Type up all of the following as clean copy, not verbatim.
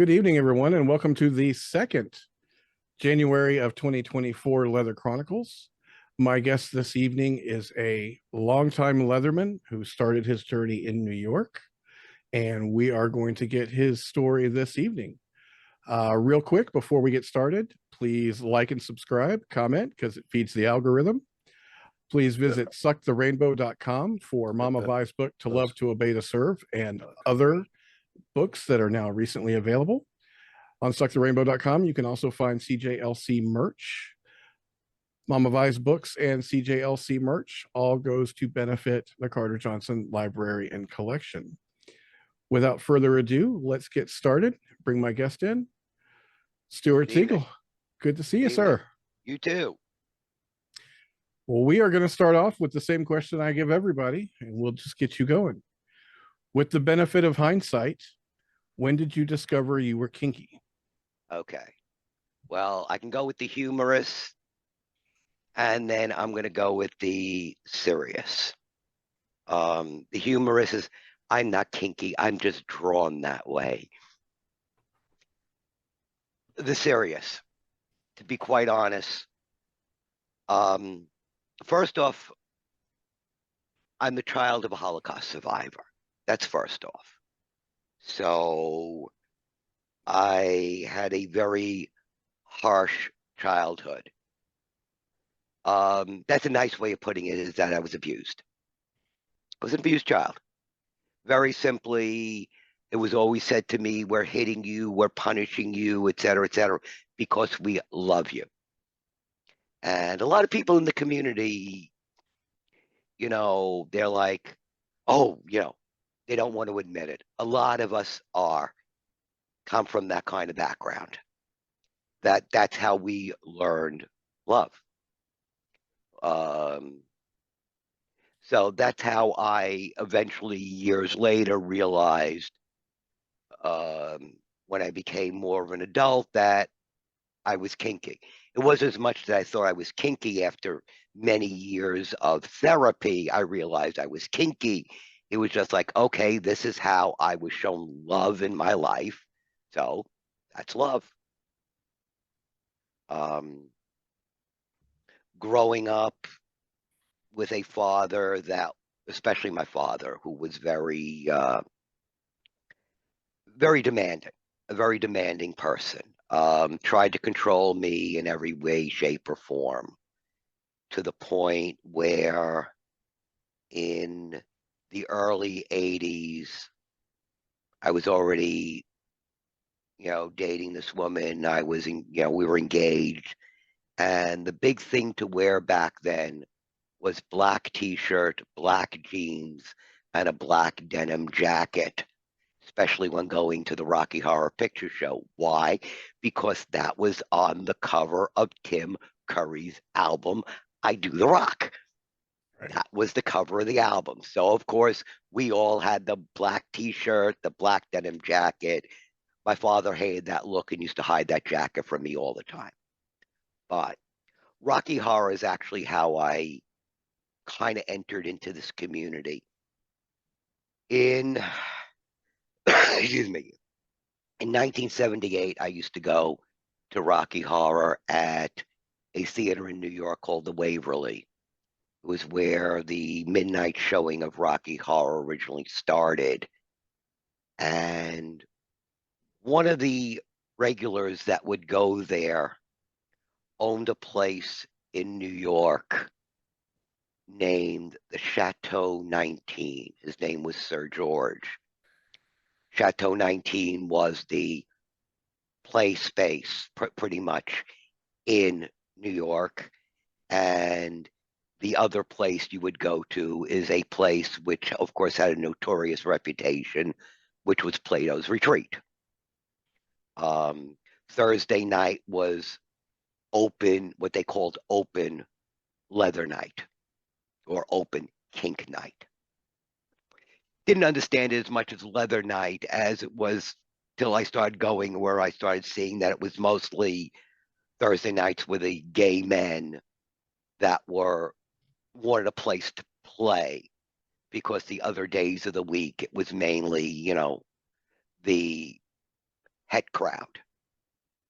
Good evening, everyone, and welcome to the second January of 2024 Leather Chronicles. My guest this evening is a longtime Leatherman who started his journey in New York, and we are going to get his story this evening. Real quick, before we get started, please like and subscribe, comment, because it feeds the algorithm. Please visit sucktherrainbow.com for Mama Vi's book, To Love, to Obey, to Serve, and other books that are now recently available. On sucktherrainbow.com, you can also find CJLC merch. Mama Vi's books and CJLC merch all goes to benefit the Carter Johnson Library and Collection. Without further ado, let's get started. Bring my guest in, Stewart Siegel. Good to see you, sir. You too. Well, we are going to start off with the same question I give everybody, and we'll just get you going. With the benefit of hindsight, when did you discover you were kinky? Okay. Well, I can go with the humorous, and then I'm going to go with the serious. The humorous is, I'm not kinky. I'm just drawn that way. The serious, to be quite honest, first off, I'm the child of a Holocaust survivor. That's first off. So I had a very harsh childhood. That's a nice way of putting it, is that I was abused. I was an abused child. Very simply, it was always said to me, we're hitting you, we're punishing you, et cetera, because we love you. And a lot of people in the community, they're like, oh, they don't want to admit it. A lot of us come from that kind of background. That's how we learned love. So that's how I eventually, years later, realized when I became more of an adult that I was kinky. It wasn't as much that I thought I was kinky. After many years of therapy, I realized I was kinky. It was just like, okay, this is how I was shown love in my life. So that's love. Growing up with a father that, especially my father, who was very, very demanding, a very demanding person, tried to control me in every way, shape, or form, to the point where in the early 80s, I was already, dating this woman. We were engaged. And the big thing to wear back then was black t-shirt, black jeans, and a black denim jacket, especially when going to the Rocky Horror Picture Show. Why? Because that was on the cover of Tim Curry's album, I Do the Rock. Right. That was the cover of the album. So, of course, we all had the black t-shirt, the black denim jacket. My father hated that look and used to hide that jacket from me all the time. But Rocky Horror is actually how I kind of entered into this community. Excuse me, in 1978, I used to go to Rocky Horror at a theater in New York called the Waverly. It was where the midnight showing of Rocky Horror originally started. And one of the regulars that would go there owned a place in New York named the Chateau 19. His name was Sir George. Chateau 19 was the play space pretty much in New York. And the other place you would go to is a place which, of course, had a notorious reputation, which was Plato's Retreat. Thursday night was open, what they called open leather night or open kink night. Didn't understand it as much as leather night as it was till I started going, where I started seeing that it was mostly Thursday nights with the gay men that wanted a place to play, because the other days of the week it was mainly, the het crowd,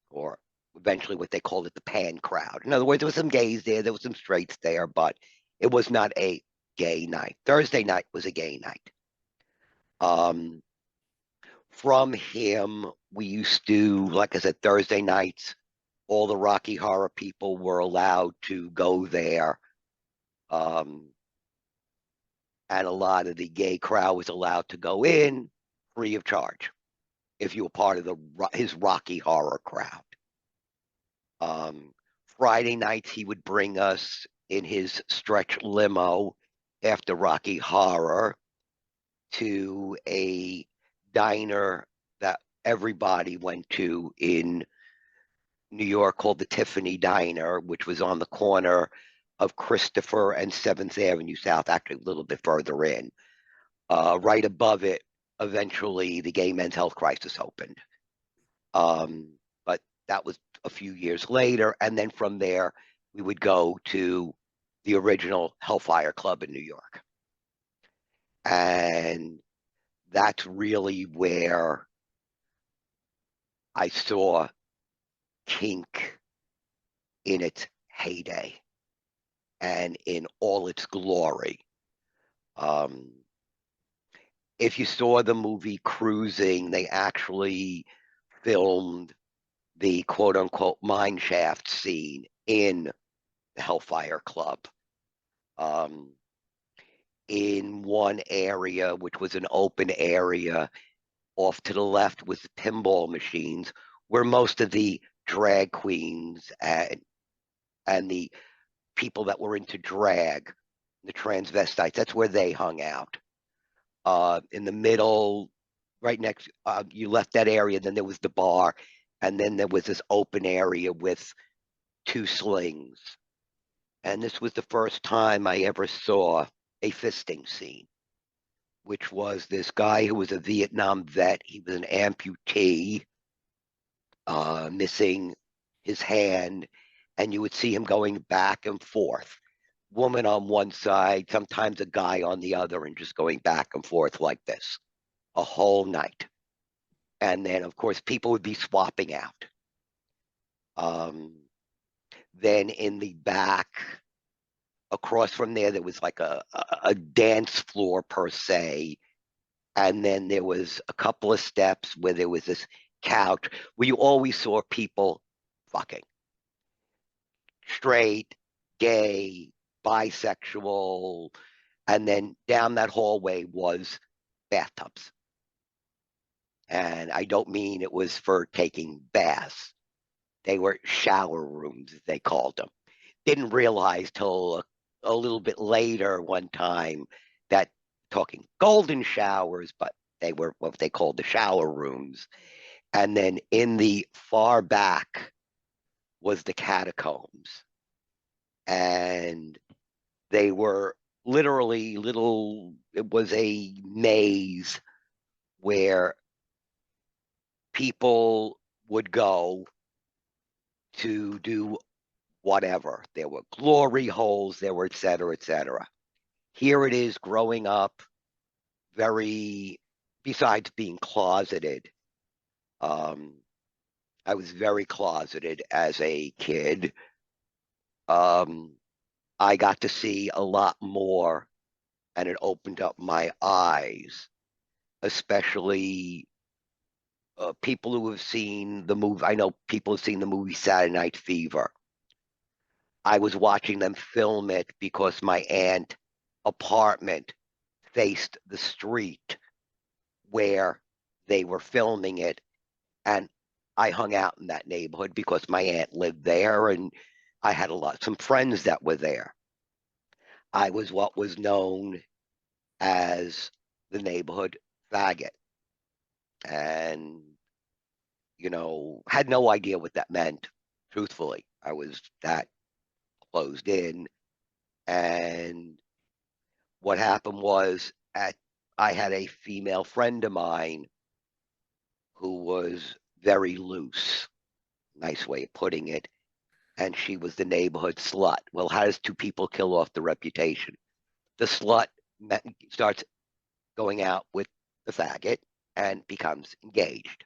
or eventually what they called it, the pan crowd. In other words, there was some gays there was some straights there, but it was not a gay night. Thursday night was a gay night. From him, we used to, like I said, Thursday nights, all the Rocky Horror people were allowed to go there. And a lot of the gay crowd was allowed to go in free of charge if you were part of his Rocky Horror crowd. Friday nights, he would bring us in his stretch limo after Rocky Horror to a diner that everybody went to in New York called the Tiffany Diner, which was on the corner of Christopher and 7th Avenue South, actually a little bit further in. Right above it, eventually, the Gay Men's Health Crisis opened. But that was a few years later. And then from there, we would go to the original Hellfire Club in New York. And that's really where I saw kink in its heyday and in all its glory. If you saw the movie Cruising, they actually filmed the quote unquote mine shaft scene in the Hellfire Club. In one area, which was an open area, off to the left was the pinball machines, where most of the drag queens and the people that were into drag, the transvestites, that's where they hung out. In the middle, right next, you left that area, then there was the bar, and then there was this open area with 2 slings. And this was the first time I ever saw a fisting scene, which was this guy who was a Vietnam vet. He was an amputee, missing his hand, and you would see him going back and forth. Woman on one side, sometimes a guy on the other, and just going back and forth like this a whole night. And then, of course, people would be swapping out. Then in the back, across from there was like a dance floor per se. And then there was a couple of steps where there was this couch where you always saw people fucking. Straight, gay, bisexual, and then down that hallway was bathtubs. And I don't mean it was for taking baths. They were shower rooms, they called them. Didn't realize till a little bit later one time that talking golden showers, but they were what they called the shower rooms. And then in the far back was the catacombs. And they were literally it was a maze where people would go to do whatever. There were glory holes, there were et cetera, et cetera. Here it is growing up besides being closeted, I was very closeted as a kid. I got to see a lot more, and it opened up my eyes, especially people who have seen the movie. I know people have seen the movie Saturday Night Fever. I was watching them film it because my aunt's apartment faced the street where they were filming it, and I hung out in that neighborhood because my aunt lived there, and I had some friends that were there. I was what was known as the neighborhood faggot, and had no idea what that meant. Truthfully, I was that closed in. And what happened was I had a female friend of mine who was very loose, nice way of putting it, and she was the neighborhood slut. Well, how does 2 people kill off the reputation? The slut starts going out with the faggot and becomes engaged.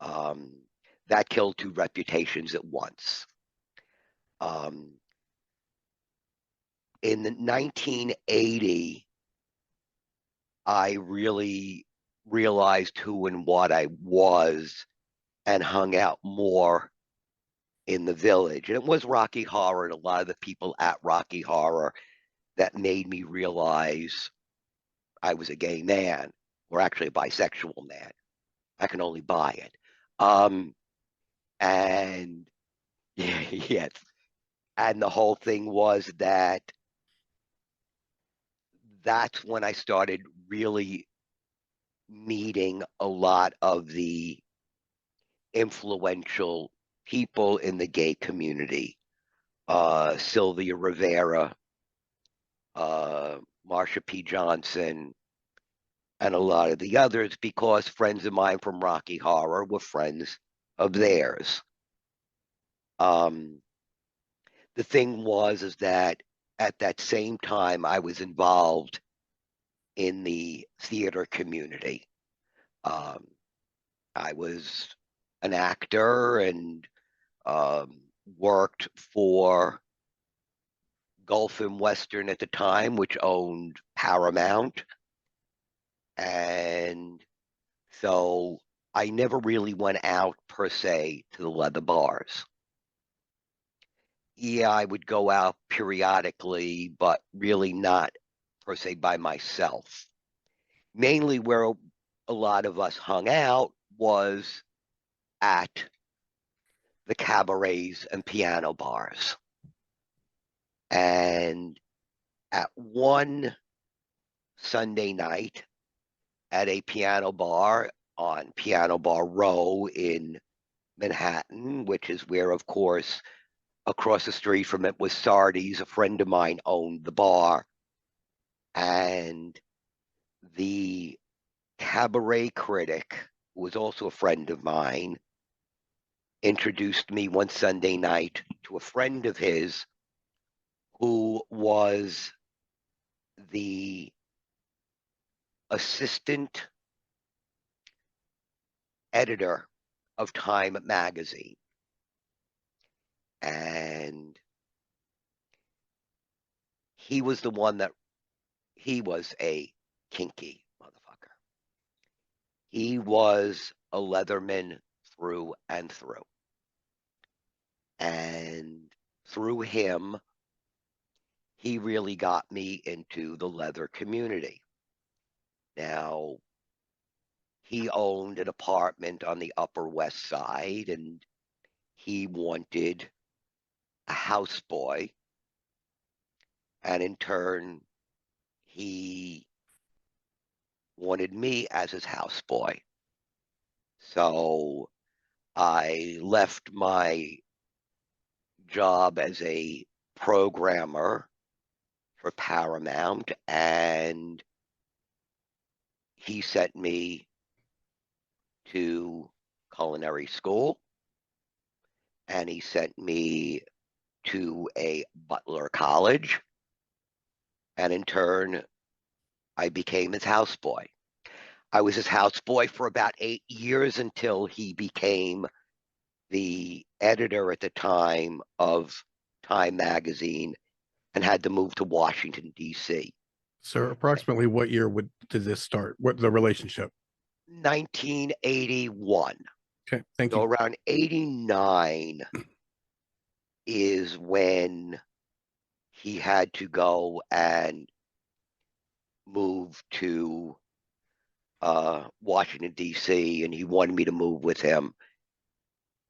That killed two reputations at once. In the 1980, I really realized who and what I was and hung out more in the village. And it was Rocky Horror and a lot of the people at Rocky Horror that made me realize I was a gay man, or actually a bisexual man. I can only buy it. And yes, and the whole thing was that that's when I started really meeting a lot of the influential people in the gay community. Sylvia Rivera, Marsha P. Johnson, and a lot of the others, because friends of mine from Rocky Horror were friends of theirs. The thing is that at that same time, I was involved in the theater community. I was an actor and worked for Gulf and Western at the time, which owned Paramount. And so I never really went out per se to the leather bars. Yeah, I would go out periodically, but really not per se by myself. Mainly where a lot of us hung out was at the cabarets and piano bars. And at one Sunday night at a piano bar on Piano Bar Row in Manhattan, which is where, of course, across the street from it was Sardi's. A friend of mine owned the bar. And the cabaret critic, who was also a friend of mine, introduced me one Sunday night to a friend of his who was the assistant editor of Time magazine. And he was the one that he was a kinky motherfucker. He was a Leatherman through and through. And through him, he really got me into the leather community. Now, he owned an apartment on the Upper West Side, and he wanted a houseboy. And in turn, he wanted me as his houseboy. So I left my job as a programmer for Paramount, and he sent me to culinary school, and he sent me to a Butler college, and in turn, I became his houseboy. I was his houseboy for about 8 years until he became the editor at the time of Time magazine and had to move to Washington, D.C. So approximately what year did this start? What the relationship? 1981. Okay, thank So you. around 89 is when he had to go and move to Washington, D.C., and he wanted me to move with him.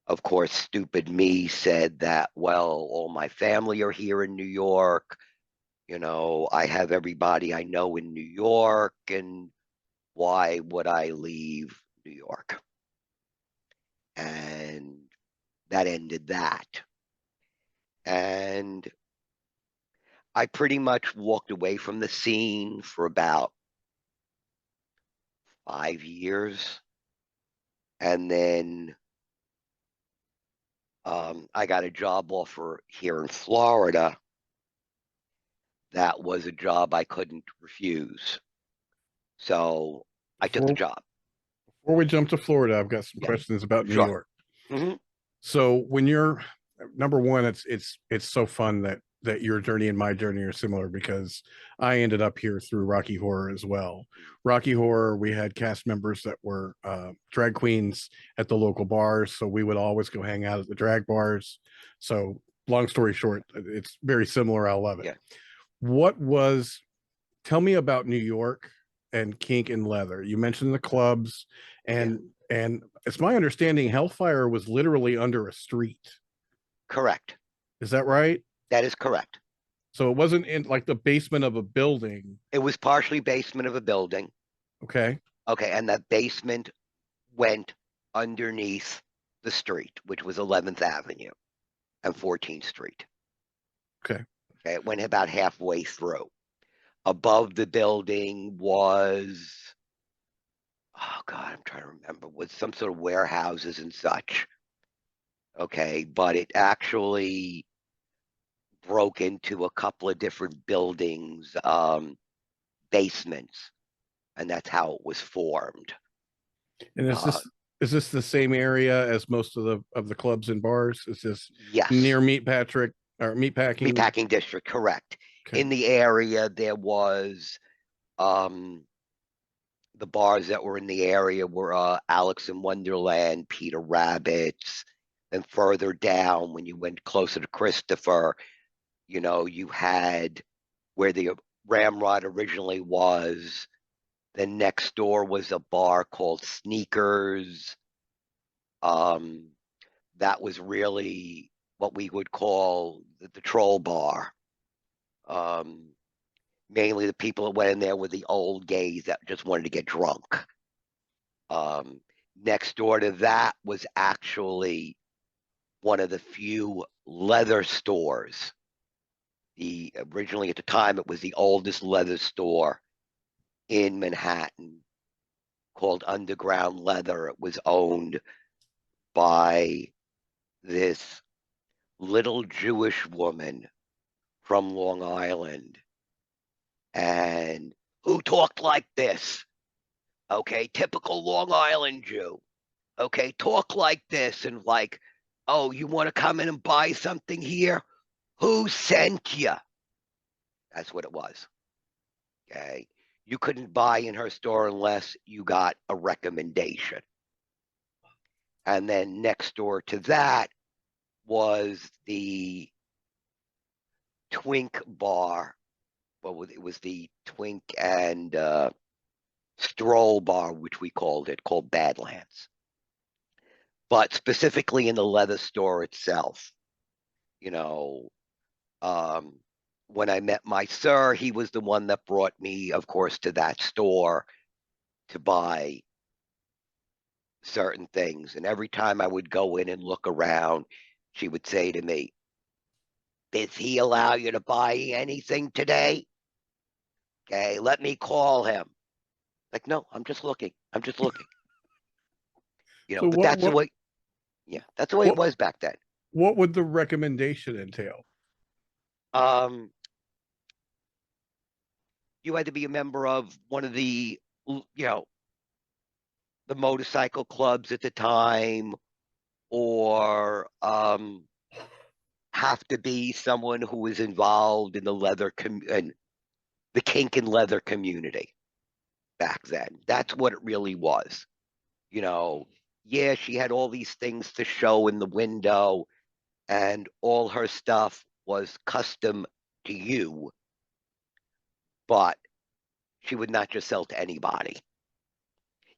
Of course, stupid me said that, well, all my family are here in New York. You know, I have everybody I know in New York, and why would I leave New York? And that ended that. And I pretty much walked away from the scene for about 5 years. And then I got a job offer here in Florida. That was a job I couldn't refuse. So I took the Before job. Before we jump to Florida, I've got some Yeah, questions about New sure. York. Hmm. So when you're number one, it's so fun that your journey and my journey are similar because I ended up here through Rocky Horror as well. Rocky Horror, we had cast members that were drag queens at the local bars, so we would always go hang out at the drag bars. So long story short, it's very similar. I love it. Yeah, What was Tell me about New York and kink and leather. You mentioned the clubs, yeah, and it's my understanding Hellfire was literally under a street. correct. Is that right? That is correct. So it wasn't in like the basement of a building. It was partially basement of a building. Okay. Okay, and that basement went underneath the street, which was 11th Avenue and 14th Street. Okay. Okay, it went about halfway through. Above the building was, oh God, I'm trying to remember, was some sort of warehouses and such. Okay, but it actually broke into a couple of different buildings, basements, and that's how it was formed. And Uh, is this the same area as most of the clubs and bars? Is this yes, near Meat Patrick or Meat Packing? meatpacking district, correct. Okay. In the area, there was um, the bars that were in the area were Alex in Wonderland, Peter Rabbit's, and further down when you went closer to Christopher, you had where the Ramrod originally was. Then next door was a bar called Sneakers. Um, that was really what we would call the troll bar. Um, Mainly the people that went in there were the old gays that just wanted to get drunk. Um, Next door to that was actually one of the few leather stores. The originally at the time it was the oldest leather store in Manhattan called Underground Leather. It was owned by this little Jewish woman from Long Island and who talked like this. Okay, typical Long Island Jew. Okay, talk like this and like, oh, you want to come in and buy something here? Who sent you? That's what it was. Okay. You couldn't buy in her store unless you got a recommendation. And then next door to that was the Twink bar. Well, it was the Twink and Stroll bar, which we called it, called Badlands. But specifically in the leather store itself, you know, um, when I met my sir, he was the one that brought me, of course, to that store to buy certain things. And every time I would go in and look around, she would say to me, "Does he allow you to buy anything today? Okay, let me call him." Like, no, I'm just looking. I'm just looking. So But that's the way, yeah, that's the way it what was back then. what would the recommendation entail? Um, you had to be a member of one of the motorcycle clubs at the time, or have to be someone who was involved in and the kink and leather community back then. That's what it really was. You know, yeah, she had all these things to show in the window, and all her stuff was custom to you, but she would not just sell to anybody.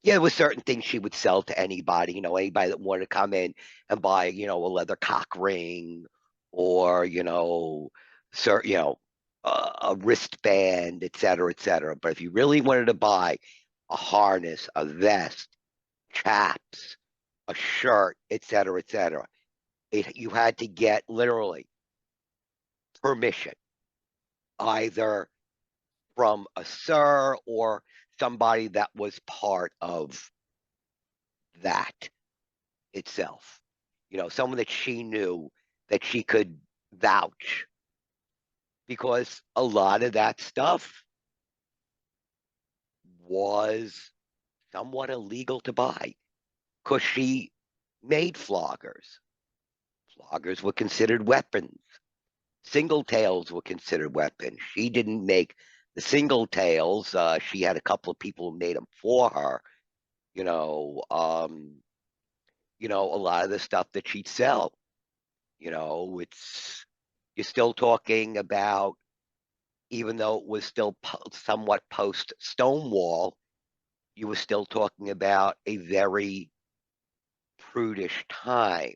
Yeah, there was certain things she would sell to anybody, anybody that wanted to come in and buy, a leather cock ring or, certain, a wristband, et cetera, et cetera. But if you really wanted to buy a harness, a vest, chaps, a shirt, et cetera, you had to get literally permission, either from a sir or somebody that was part of that itself. Someone that she knew that she could vouch because a lot of that stuff was somewhat illegal to buy because she made floggers. Floggers were considered weapons. Single tails were considered weapons. She didn't make the single tails. She had a couple of people who made them for her. You know, a lot of the stuff that she'd sell. You're still talking about, even though it was still somewhat post Stonewall, you were still talking about a very prudish time.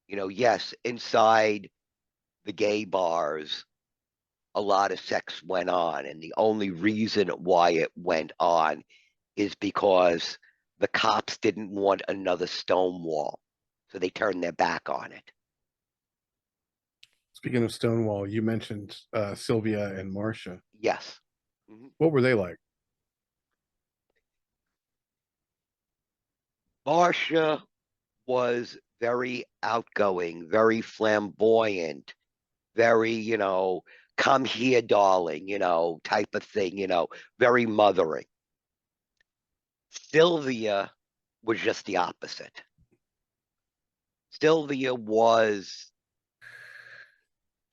Yes, inside the gay bars, a lot of sex went on, and the only reason why it went on is because the cops didn't want another Stonewall, so they turned their back on it. Speaking of Stonewall, you mentioned Sylvia and Marcia. Yes. Mhm. What were they like? Marcia was very outgoing, very flamboyant, very, come here, darling, type of thing, very mothering. Sylvia was just the opposite. Sylvia was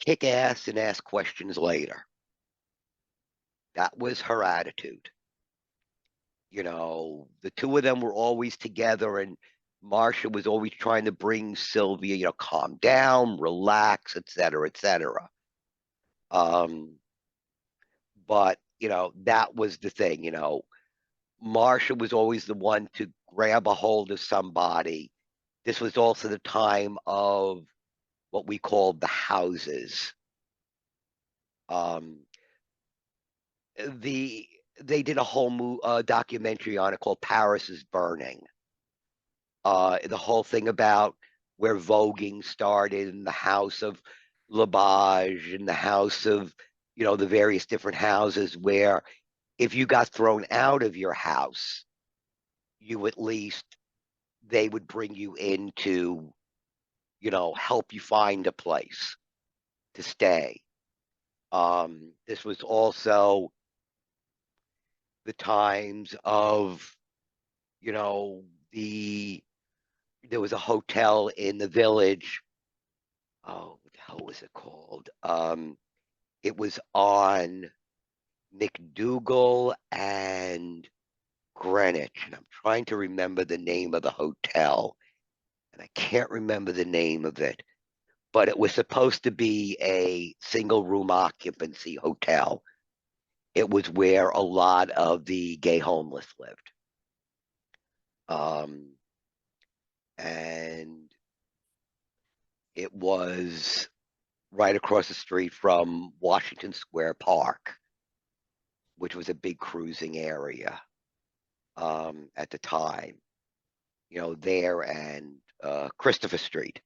kick ass and ask questions later. That was her attitude. The two of them were always together, and Marcia was always trying to bring Sylvia, calm down, relax, etc., etc. But that was the thing. Marcia was always the one to grab a hold of somebody. This was also the time of what we called the houses. Um, they did a whole documentary on it called Paris is Burning. The whole thing about where voguing started in the house of Labage and the house of, the various different houses where if you got thrown out of your house, you at least, they would bring you in to, help you find a place to stay. This was also the times of, you know, there was a hotel in the village. Oh, what the hell was it called? It was on McDougal and Greenwich, and I'm trying to remember the name of the hotel, and I can't remember the name of it, but it was supposed to be a single room occupancy hotel. It was where a lot of the gay homeless lived. And it was right across the street from Washington Square Park, which was a big cruising area at the time, there and Christopher Street.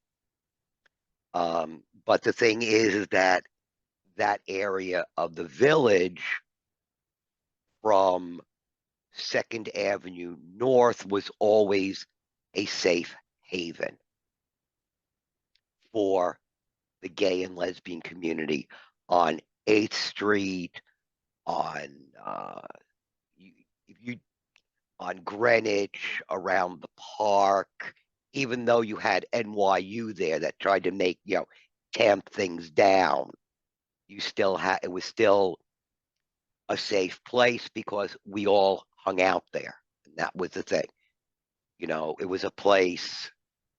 But the thing is that that area of the village from 2nd Avenue North was always a safe haven for the gay and lesbian community on 8th Street, on if you on Greenwich, around the park, even though you had NYU there that tried to make, tamp things down, it was still a safe place because we all hung out there. And that was the thing. It was a place,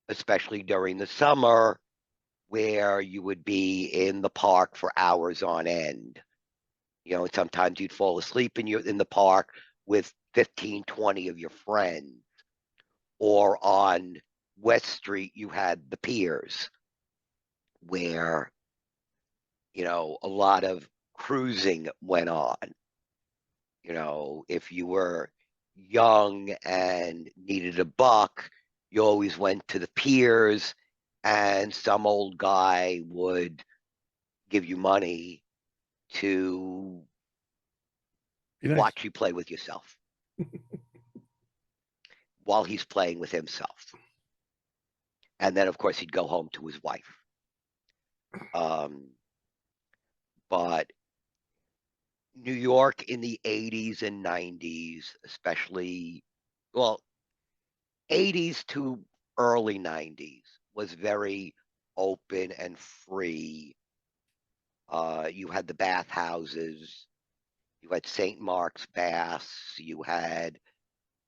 especially during the summer, where you would be in the park for hours on end. Sometimes you'd fall asleep in the park with 15, 20 of your friends. Or on West Street, you had the piers where, a lot of cruising went on. If you were young and needed a buck, you always went to the piers, and some old guy would give you money to Be nice. watch you play with yourself while he's playing with himself. And then, of course, he'd go home to his wife. But New York in the 80s and 90s, especially, well, 80s to early 90s was very open and free. You had the bathhouses, you had St. Mark's baths, you had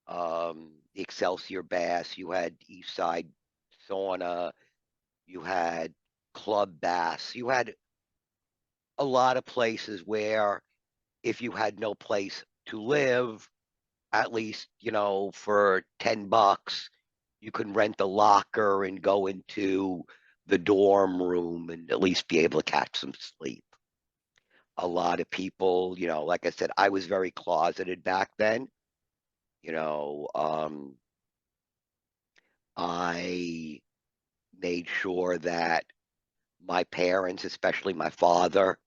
the Excelsior baths, you had East Side sauna, you had club baths, you had a lot of places where if you had no place to live, at least, for $10, you can rent a locker and go into the dorm room and at least be able to catch some sleep. A lot of people, like I said, I was very closeted back then. You know, I made sure that my parents, especially my father,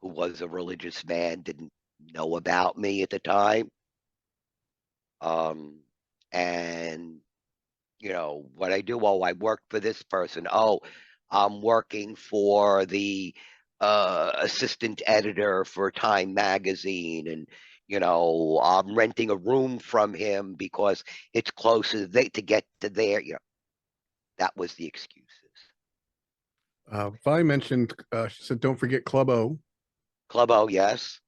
who was a religious man, didn't know about me at the time. And what I do, I work for this person. Oh, I'm working for the assistant editor for Time magazine, and I'm renting a room from him because it's closer to get to there. That was the excuses. Vi mentioned, she said, don't forget Club O. Club O, yes,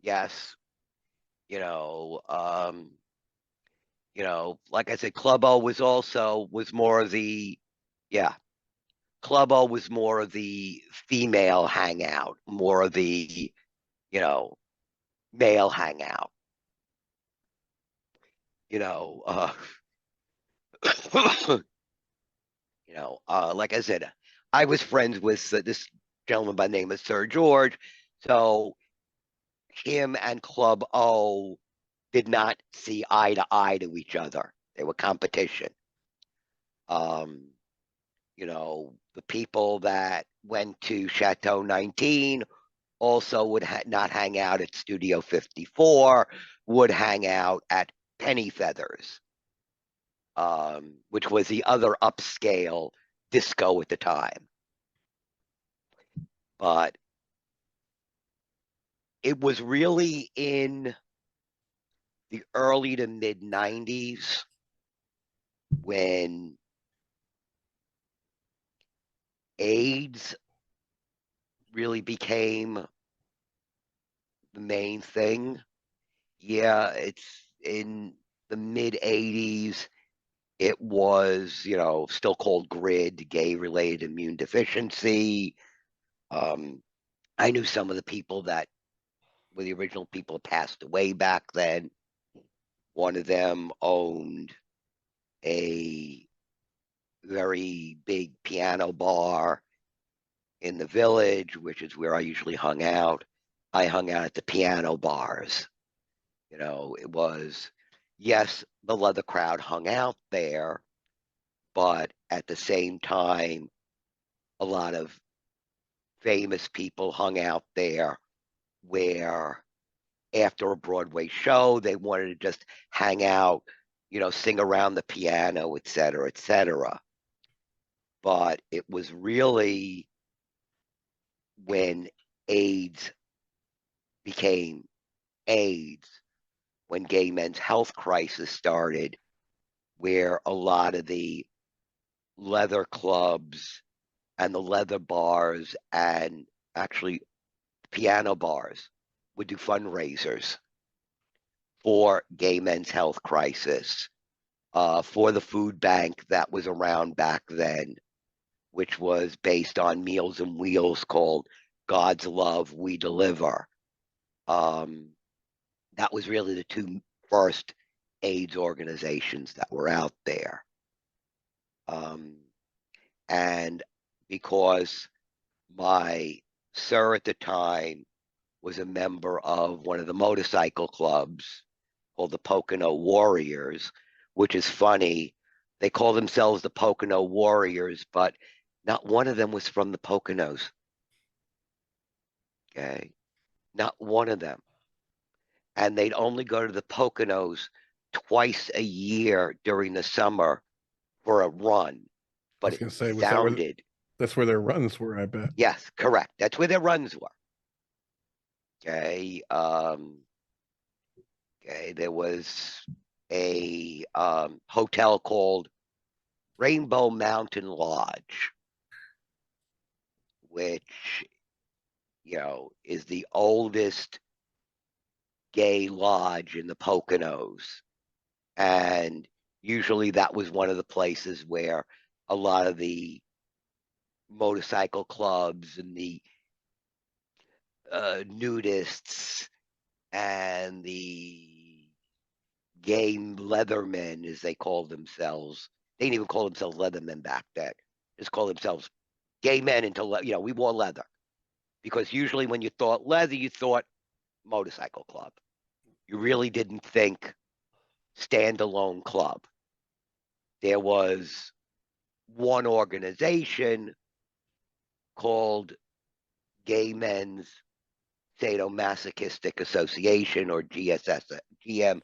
yes. You know, um, like I said, Club O was more of the, yeah. Club O was more of the female hangout, more of the, you know, male hangout. You know, uh, like I said, I was friends with this gentleman by the name of Sir George, so him and Club O did not see eye to eye to each other. They were competition. Um, the people that went to Chateau 19 also would not hang out at Studio 54, would hang out at Penny Feathers, which was the other upscale disco at the time. But it was really in the early to mid 90s when AIDS really became the main thing. Yeah, it's in the mid 80s. It was, still called GRID, gay related immune deficiency. Um, I knew some of the people that were the original people passed away back then. One of them owned a very big piano bar in the village, which is where I usually hung out. I hung out at the piano bars. It was, yes, the leather crowd hung out there, but at the same time, a lot of famous people hung out there where after a Broadway show, they wanted to just hang out, sing around the piano, et cetera, et cetera. But it was really when AIDS became AIDS, when gay men's health crisis started, where a lot of the leather clubs and the leather bars and actually piano bars would do fundraisers for gay men's health crisis, for the food bank that was around back then, which was based on Meals and Wheels, called God's Love We Deliver. That was really the two first AIDS organizations that were out there. And because my sir at the time was a member of one of the motorcycle clubs called the Pocono Warriors, which is funny. They call themselves the Pocono Warriors, but not one of them was from the Poconos. Okay. Not one of them. And they'd only go to the Poconos twice a year during the summer for a run. I But was it going to say, sounded, that's where their runs were, I bet. yes, correct. That's where their runs were. Okay. Okay. There was a hotel called Rainbow Mountain Lodge, which, is the oldest gay lodge in the Poconos. And usually that was one of the places where a lot of the motorcycle clubs and the nudists and the gay leathermen, as they called themselves, they didn't even call themselves leathermen back then, just called themselves gay men until, we wore leather. Because usually when you thought leather, you thought motorcycle club. You really didn't think standalone club. There was one organization called Gay Men's Sadomasochistic Association, or GMSMA,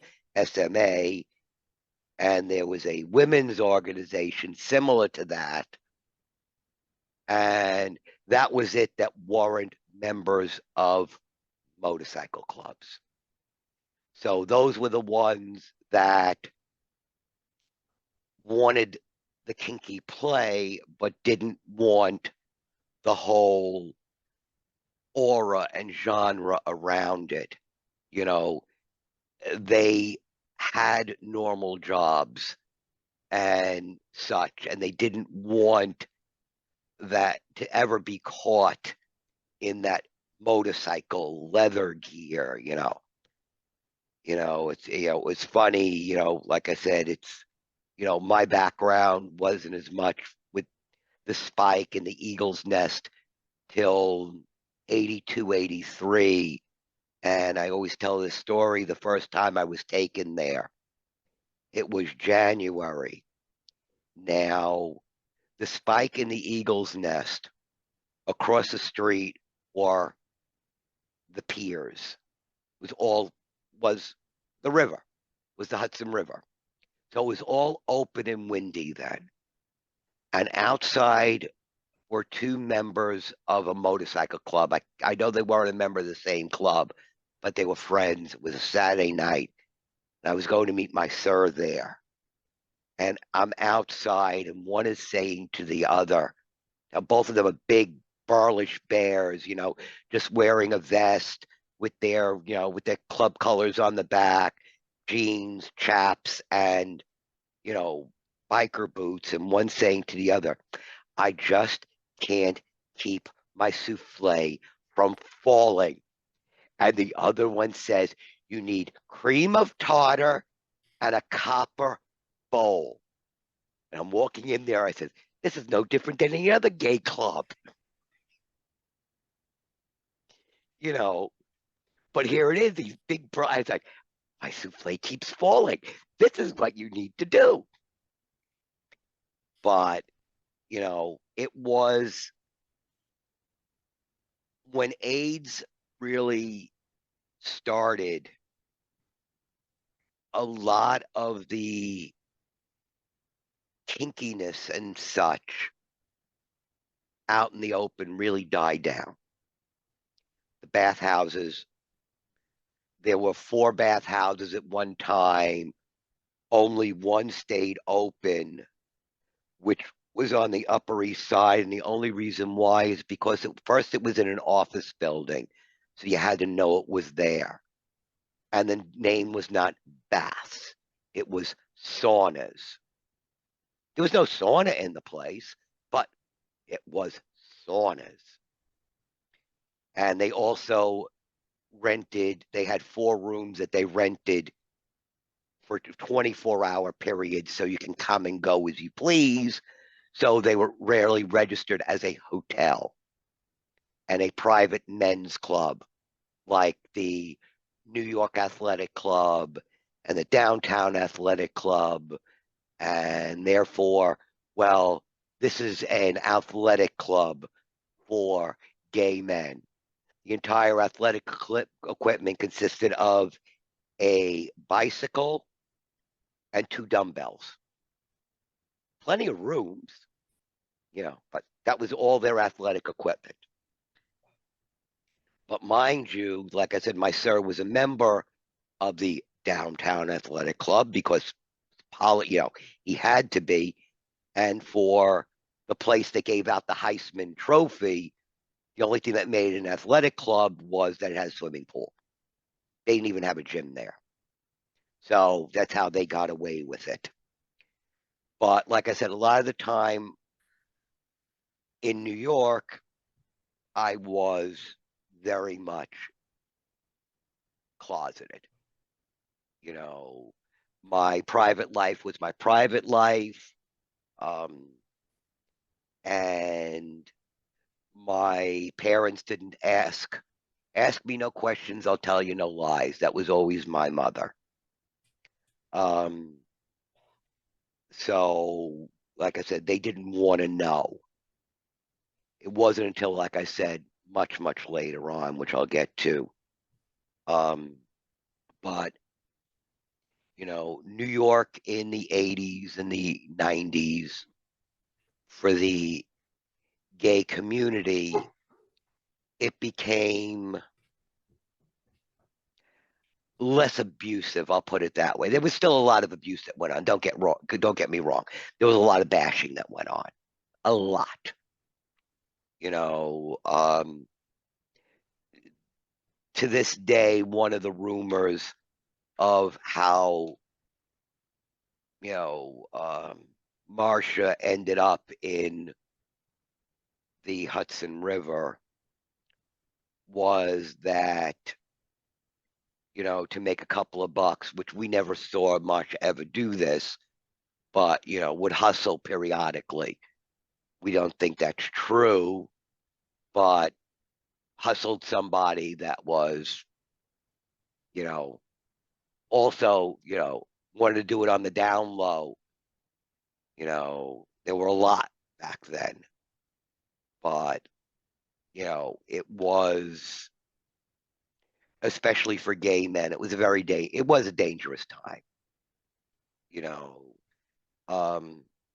and there was a women's organization similar to that, and that was it, that weren't members of motorcycle clubs. So those were the ones that wanted the kinky play, but didn't want the whole aura and genre around it. They had normal jobs and such, and they didn't want that to ever be caught in that motorcycle leather gear. It's funny, like I said, it's, my background wasn't as much with the Spike and the Eagle's Nest till 82, 83. And I always tell this story. The first time I was taken there, it was January. Now, the Spike and the Eagle's Nest, across the street were the piers. Was the river, was the Hudson River. So it was all open and windy then. And outside were two members of a motorcycle club. I know they weren't a member of the same club, but they were friends. It was a Saturday night. And I was going to meet my sir there. And I'm outside, and one is saying to the other, now both of them are big, burlish bears, just wearing a vest with their club colors on the back, jeans, chaps, and, biker boots. And one saying to the other, I just can't keep my souffle from falling. And the other one says, you need cream of tartar and a copper bowl. And I'm walking in there. I said, this is no different than any other gay club. But here it is, these big I was like, my souffle keeps falling. This is what you need to do. But, it was when AIDS really started, a lot of the kinkiness and such out in the open really died down. The bathhouses, there were 4 bathhouses at one time. Only one stayed open, which was on the Upper East Side. And the only reason why is because first it was in an office building. So you had to know it was there. And the name was not baths. It was saunas. There was no sauna in the place, but it was saunas. And they also they had 4 rooms that they rented for 24-hour periods, so you can come and go as you please. So they were rarely registered as a hotel. And a private men's club, like the New York Athletic Club and the Downtown Athletic Club. And therefore, well, this is an athletic club for gay men. The entire athletic equipment consisted of a bicycle and 2 dumbbells. Plenty of rooms, but that was all their athletic equipment. But mind you, like I said, my sir was a member of the downtown athletic club because he had to be. And for the place that gave out the Heisman Trophy, the only thing that made an athletic club was that it had a swimming pool. They didn't even have a gym there. So that's how they got away with it. But like I said, a lot of the time in New York, I was very much closeted. You know, my private life was my private life. Um, and my parents didn't ask me no questions, I'll tell you no lies. That was always my mother. Um, so like I said, they didn't want to know. It wasn't until, like I said, much, much later on, which I'll get to. Um, but New York in the 80s and the 90s for the gay community, it became less abusive. I'll put it that way. There was still a lot of abuse that went on. Don't get me wrong. There was a lot of bashing that went on. A lot. You know, to this day, one of the rumors of how Marcia ended up in the Hudson River was that, to make a couple of bucks, which we never saw Marcia ever do this, but, would hustle periodically. We don't think that's true, but hustled somebody that was, also, wanted to do it on the down low. There were a lot back then, but, it was, especially for gay men, it was a dangerous time, you know.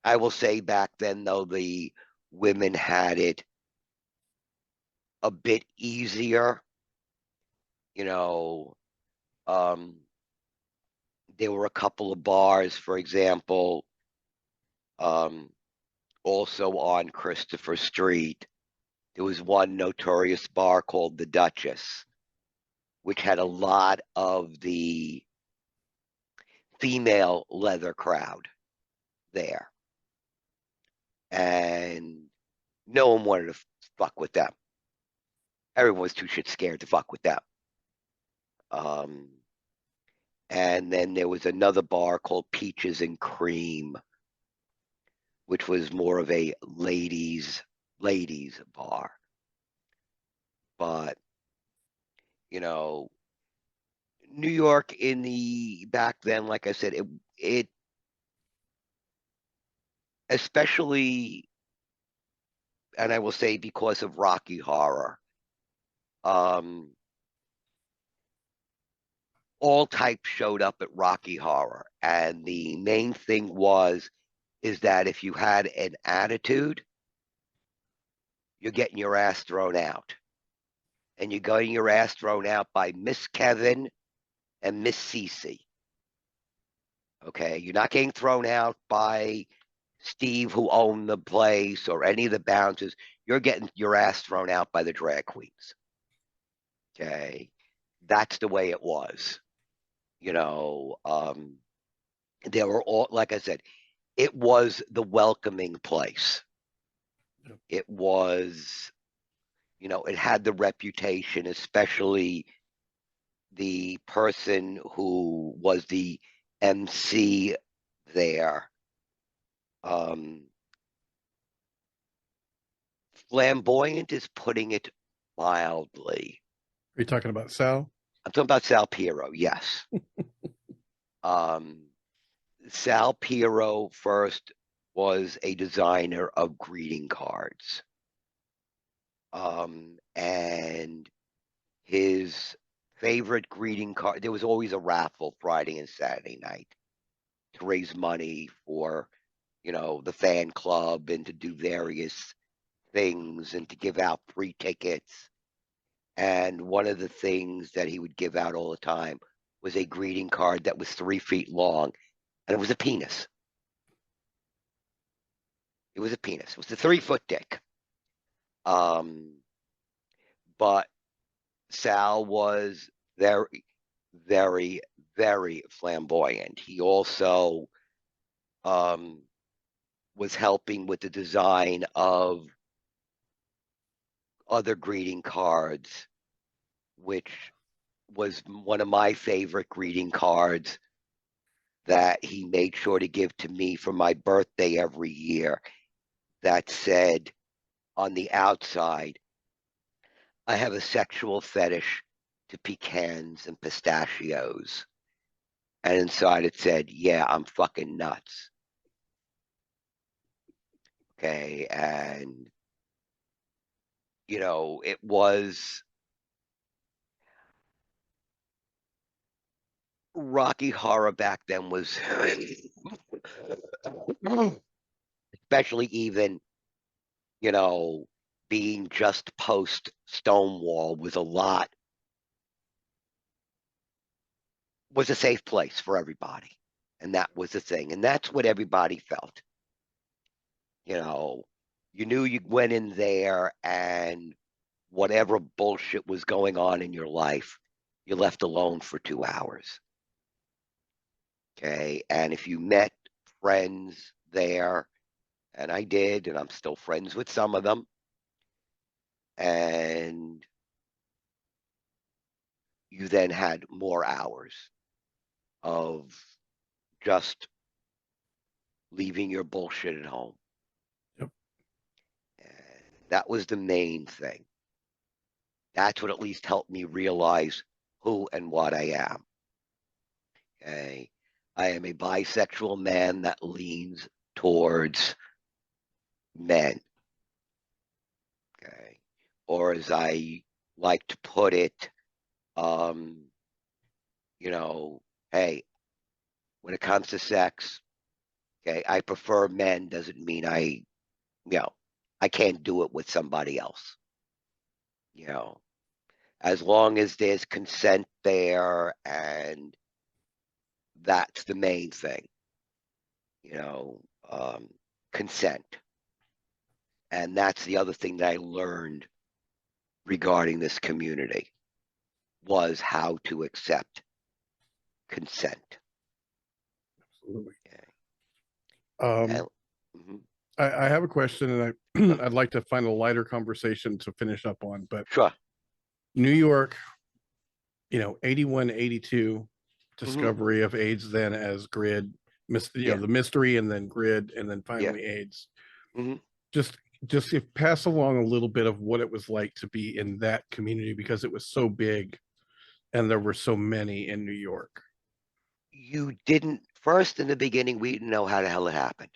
I will say back then, though, the women had it a bit easier. You know, there were a couple of bars, for example, also on Christopher Street. There was one notorious bar called the Duchess, which had a lot of the female leather crowd there. And no one wanted to fuck with them. Everyone was too shit scared to fuck with them. And then there was another bar called Peaches and Cream, which was more of a ladies bar. But New York in the back then, like I said, it especially, and I will say because of Rocky Horror, all types showed up at Rocky Horror, and the main thing is that if you had an attitude, you're getting your ass thrown out, and you're getting your ass thrown out by Miss Kevin and Miss Cece. Okay, you're not getting thrown out by Steve, who owned the place, or any of the bouncers. You're getting your ass thrown out by the drag queens. Okay, that's the way it was. There were all, like I said, it was the welcoming place. It was, it had the reputation, especially the person who was the MC there. Flamboyant is putting it mildly. Are you talking about Sal? I'm talking about Sal Piero, yes. Sal Piero first was a designer of greeting cards. And his favorite greeting card, there was always a raffle Friday and Saturday night to raise money for, the fan club and to do various things and to give out free tickets. And one of the things that he would give out all the time was a greeting card that was 3 feet long, and it was a penis. It was a penis. It was a 3-foot dick. But Sal was very, very, very flamboyant. He also was helping with the design of other greeting cards, which was one of my favorite greeting cards that he made sure to give to me for my birthday every year, that said on the outside, I have a sexual fetish to pecans and pistachios. And inside it said, yeah, I'm fucking nuts. Okay. And, it was Rocky Horror back then was, especially even, being just post Stonewall was a safe place for everybody. And that was the thing. And that's what everybody felt. You knew you went in there and whatever bullshit was going on in your life, you left alone for 2 hours. Okay. And if you met friends there, and I did, and I'm still friends with some of them, and you then had more hours of just leaving your bullshit at home. Yep. And that was the main thing. That's what at least helped me realize who and what I am. Okay. I am a bisexual man that leans towards men. Okay. Or as I like to put it, hey, when it comes to sex, okay, I prefer men doesn't mean I can't do it with somebody else. As long as there's consent there, and that's the main thing, consent. And that's the other thing that I learned regarding this community, was how to accept consent. Absolutely. Okay. Mhm. I have a question, and I'd like to find a lighter conversation to finish up on. But Sure. New York, 81, 82, Mhm. discovery of AIDS, then as grid, Yeah. the mystery, and then grid, and then Yeah. finally AIDS. Mhm. Just if pass along a little bit of what it was like to be in that community, because it was so big and there were so many in New York. You didn't, first in the beginning, we didn't know how the hell it happened.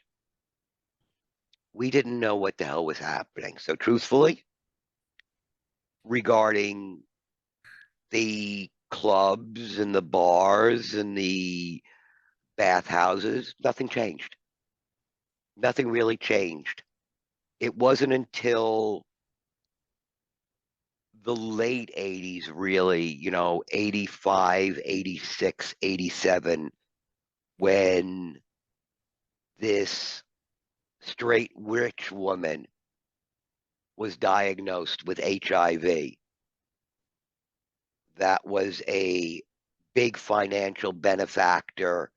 We didn't know what the hell was happening. So truthfully, regarding the clubs and the bars and the bathhouses, nothing changed. Nothing really changed. It wasn't until the late 80s, really, 85, 86, 87, when this straight rich woman was diagnosed with HIV. That was a big financial benefactor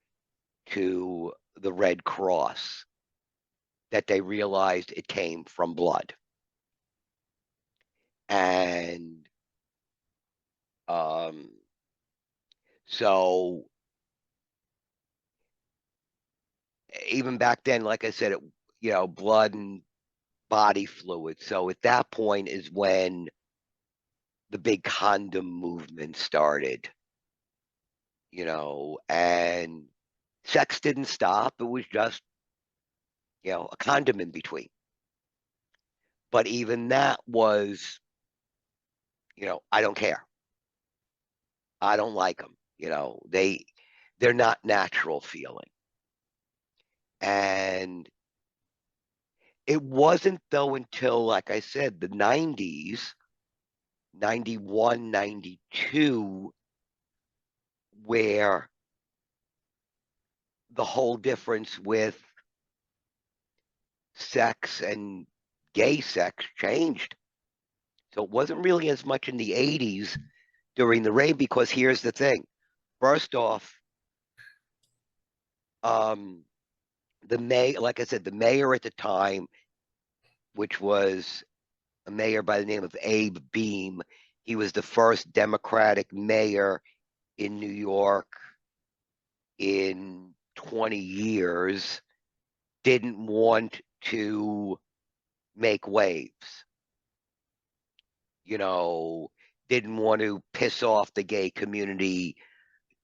to the Red Cross, that they realized it came from blood. And so even back then, like I said, blood and body fluid. So at that point is when the big condom movement started, and sex didn't stop. It was just, a condom in between. But even that was, I don't care. I don't like them. They're not natural feeling. And it wasn't though until, like I said, the 90s 91, 92, where the whole difference with sex and gay sex changed. So it wasn't really as much in the 80s during the reign, because here's the thing. First off, the mayor, like I said, the mayor at the time, which was a mayor by the name of Abe Beame, he was the first Democratic mayor in New York in 20 years, didn't want to make waves, you know, didn't want to piss off the gay community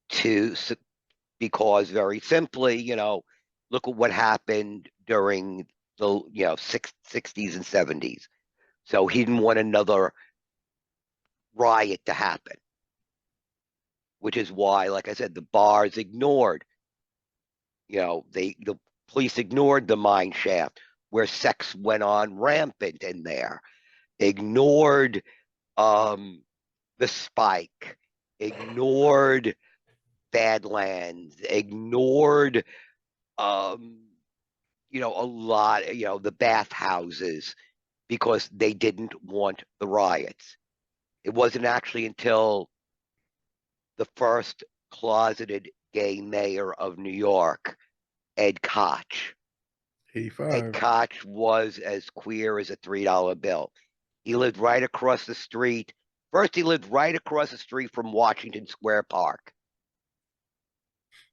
to because very simply, look at what happened during the 60s and 70s. So he didn't want another riot to happen, which is why, like I said, the bars ignored, the police ignored the mine shaft where sex went on rampant in there, ignored the spike, ignored Badlands, ignored a lot, the bathhouses, because they didn't want the riots. It wasn't actually until the first closeted gay mayor of New York, Ed Koch. Ed 85. Koch was as queer as a $3 bill. He lived right across the street. First, he lived right across the street from Washington Square Park.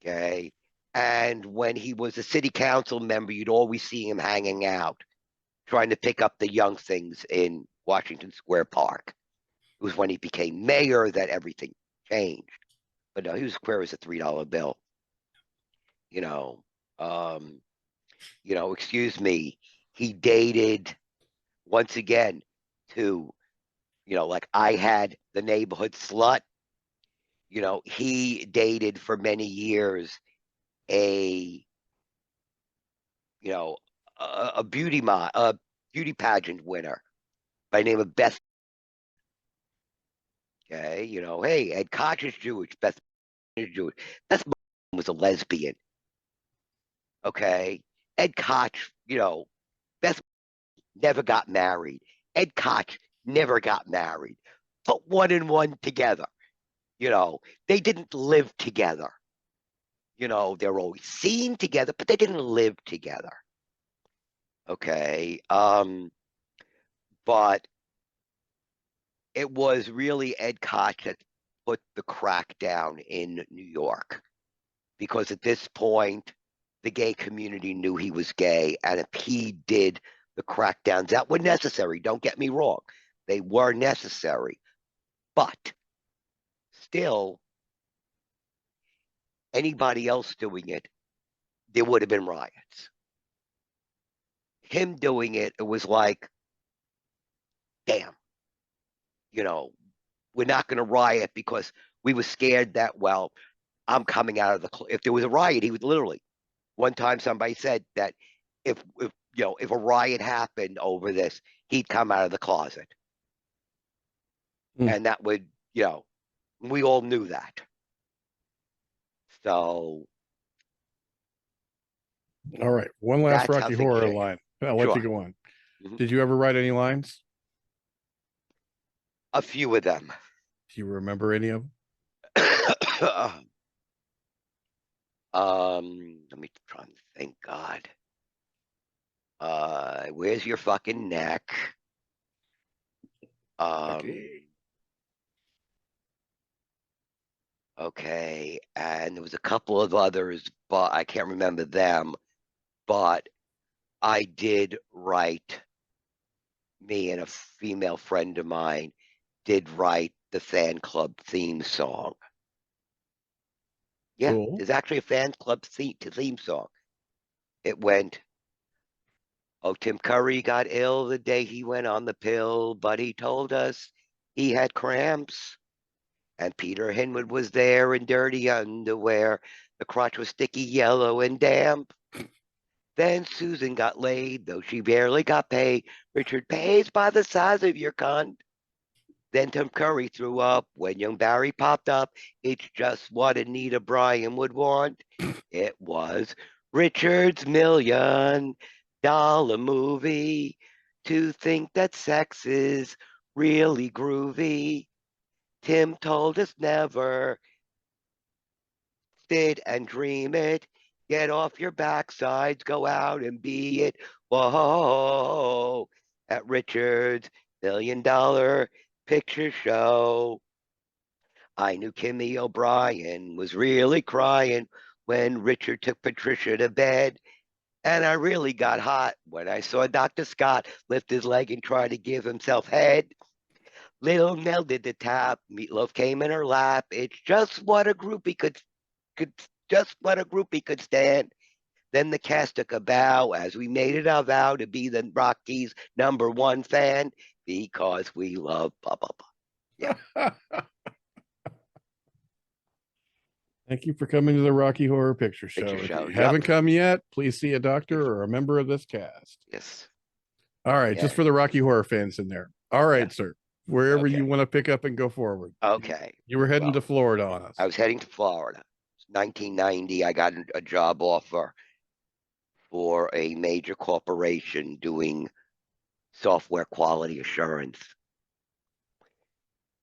Okay. And when he was a city council member, you'd always see him hanging out, trying to pick up the young things in Washington Square Park. It was when he became mayor that everything changed. But no, he was queer as a $3 bill. You know, excuse me, he dated, once again, to, like I had the neighborhood slut. He dated for many years a, you know, a beauty pageant winner by the name of Beth. Okay, hey, Ed Koch is Jewish, Beth is Jewish. Beth was a lesbian. Okay, Ed Koch, Beth never got married. Ed Koch never got married. Put one and one together. They didn't live together. They're always seen together, but they didn't live together. Okay. But it was really Ed Koch that put the crackdown in New York, because at this point, the gay community knew he was gay, and if he did the crackdowns that were necessary, don't get me wrong, they were necessary, but still, anybody else doing it, there would have been riots. Him doing it, it was like, damn, we're not going to riot because we were scared that, well, I'm coming out of if there was a riot, he would literally, one time somebody said that if a riot happened over this, he'd come out of the closet. And that would, we all knew that. So. All right. One last That's how Rocky things Horror change. line. I'll let you go on. Mhm. Did you ever write any lines? A few of them. Do you remember any of them? Let me try and think. God. Where's your fucking neck? Okay. Okay, and there was a couple of others, but I can't remember them. But I did write, me and a female friend of mine did write the fan club theme song. Yeah, Cool. there's actually a fan club theme song. It went, oh, Tim Curry got ill the day he went on the pill, but he told us he had cramps. And Peter Hinwood was there in dirty underwear. The crotch was sticky, yellow, and damp. Then Susan got laid, though she barely got paid. Richard pays by the size of your cunt. Then Tim Curry threw up. When young Barry popped up, it's just what Anita Bryan would want. It was Richard's $1 million movie. To think that sex is really groovy. Tim told us never sit and dream it. Get off your backsides, go out and be it. Whoa, at Richard's $1 million picture show. I knew Kimmy O'Brien was really crying when Richard took Patricia to bed. And I really got hot when I saw Dr. Scott lift his leg and try to give himself head. Little Nell did the tap. Meatloaf came in her lap. It's just what a groupie could just what a groupie could stand. Then the cast took a bow as we made it our vow to be the Rockies' #1 fan because we love Papa. Yeah. Thank you for coming to the Rocky Horror Picture Show. Picture If show. you Yep. haven't come yet, please see a doctor or a member of this cast. Yes. All right, just Yeah. for the Rocky Horror fans in there. All right, Yeah. sir. Wherever Okay. you want to pick up and go forward. Okay. You were heading Well, to Florida on us. I was heading to Florida. 1990. I got a job offer for a major corporation doing software quality assurance.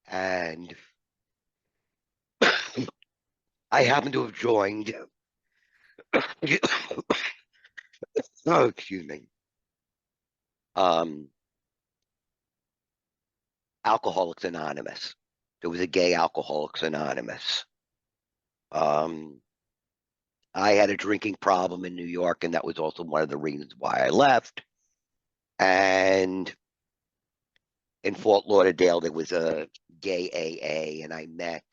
And I happened to have joined. Oh, excuse me. Alcoholics Anonymous. There was a gay Alcoholics Anonymous. I had a drinking problem in New York, and that was also one of the reasons why I left. And in Fort Lauderdale, there was a gay AA, and I met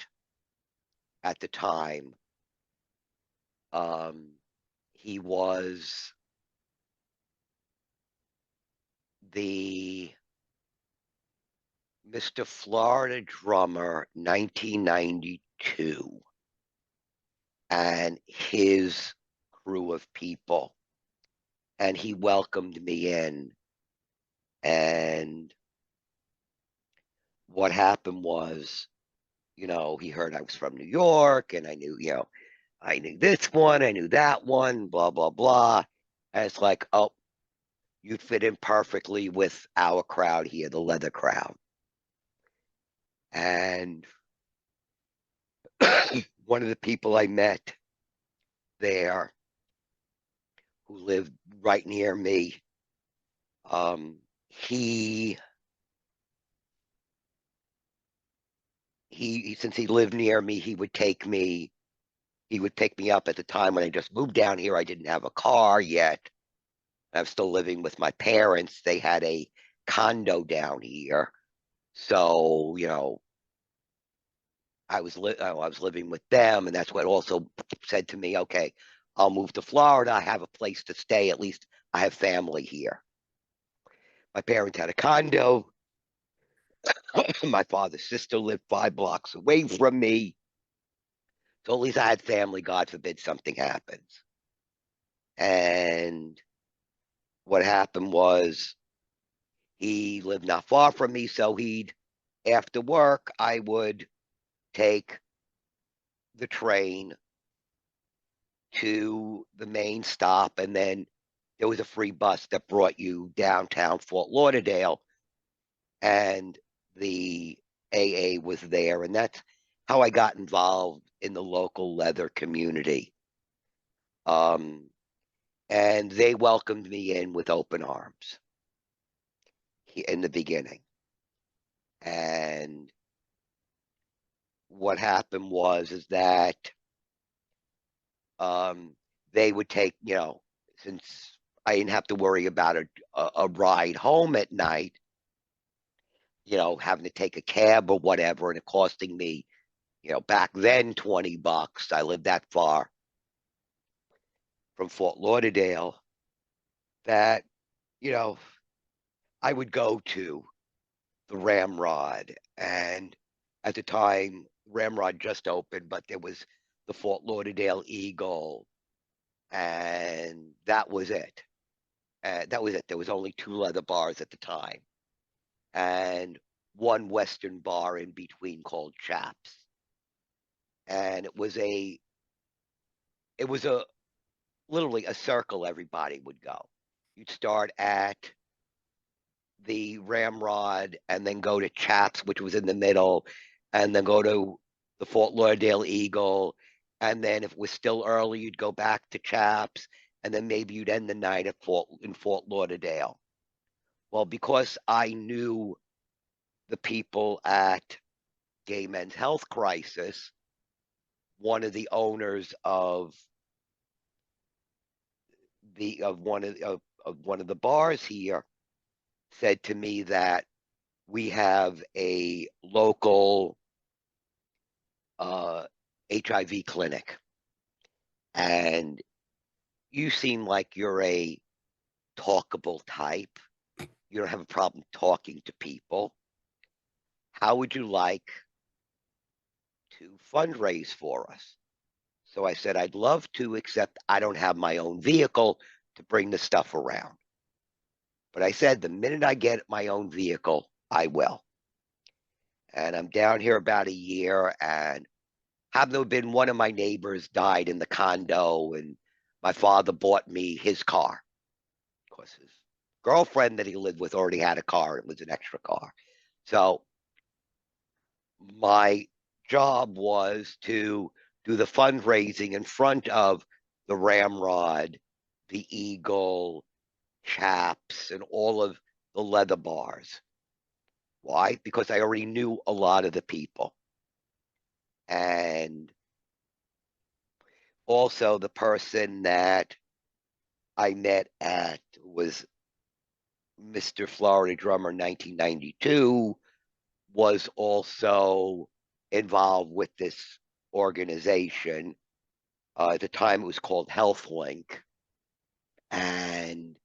at the time. He was the Mr. Florida Drummer 1992 and his crew of people. And he welcomed me in. And what happened was, he heard I was from New York and I knew, I knew this one, I knew that one, blah, blah, blah. And it's like, oh, you fit in perfectly with our crowd here, the leather crowd. And one of the people I met there who lived right near me, he since he lived near me, he would pick me up. At the time when I just moved down here, I didn't have a car yet. I'm still living with my parents. They had a condo down here. So, I was living with them, and that's what also said to me, okay, I'll move to Florida. I have a place to stay. At least I have family here. My parents had a condo. My father's sister lived 5 blocks away from me. So at least I had family, God forbid something happens. And what happened was he lived not far from me, so after work, I would take the train to the main stop, and then there was a free bus that brought you downtown Fort Lauderdale, and the AA was there, and that's how I got involved in the local leather community. And they welcomed me in with open arms in the beginning. And what happened is that they would take, since I didn't have to worry about a ride home at night, having to take a cab or whatever, and it costing me, back then $20. I lived that far from Fort Lauderdale that, I would go to the Ramrod. And at the time, Ramrod just opened, but there was the Fort Lauderdale Eagle, and that was it. That was it. There was only 2 leather bars at the time. And one Western bar in between called Chaps. And it was literally a circle everybody would go. You'd start at the Ramrod and then go to Chaps, which was in the middle, and then go to the Fort Lauderdale Eagle. And then if it was still early, you'd go back to Chaps, and then maybe you'd end the night in Fort Lauderdale. Well, because I knew the people at Gay Men's Health Crisis, one of the owners of one of the bars here said to me that we have a local HIV clinic, and you seem like you're a talkable type. You don't have a problem talking to people. How would you like to fundraise for us? So I said, I'd love to, except I don't have my own vehicle to bring the stuff around. But I said, the minute I get my own vehicle, I will. And I'm down here about a year, and happened to have been one of my neighbors died in the condo, and my father bought me his car. Of course, his girlfriend that he lived with already had a car. It was an extra car. So my job was to do the fundraising in front of the Ramrod, the Eagle, Chaps, and all of the leather bars. Why? Because I already knew a lot of the people. And also the person that I met at was Mr. Florida Drummer 1992 was also involved with this organization. At the time, it was called HealthLink. And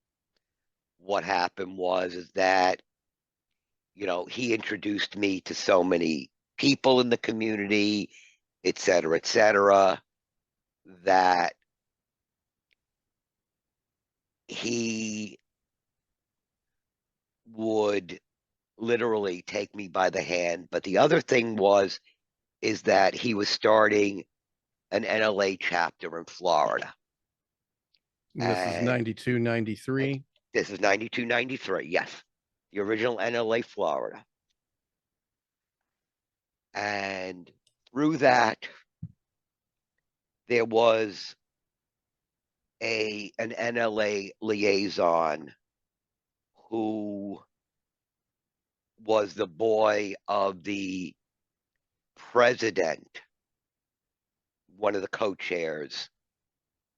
what happened is that, he introduced me to so many people in the community, et cetera, that he would literally take me by the hand. But the other thing is that he was starting an NLA chapter in Florida. And this is 92, 93. This is 92, 93. Yes. The original NLA Florida. And through that, there was an NLA liaison who was the boy of the president, one of the co-chairs,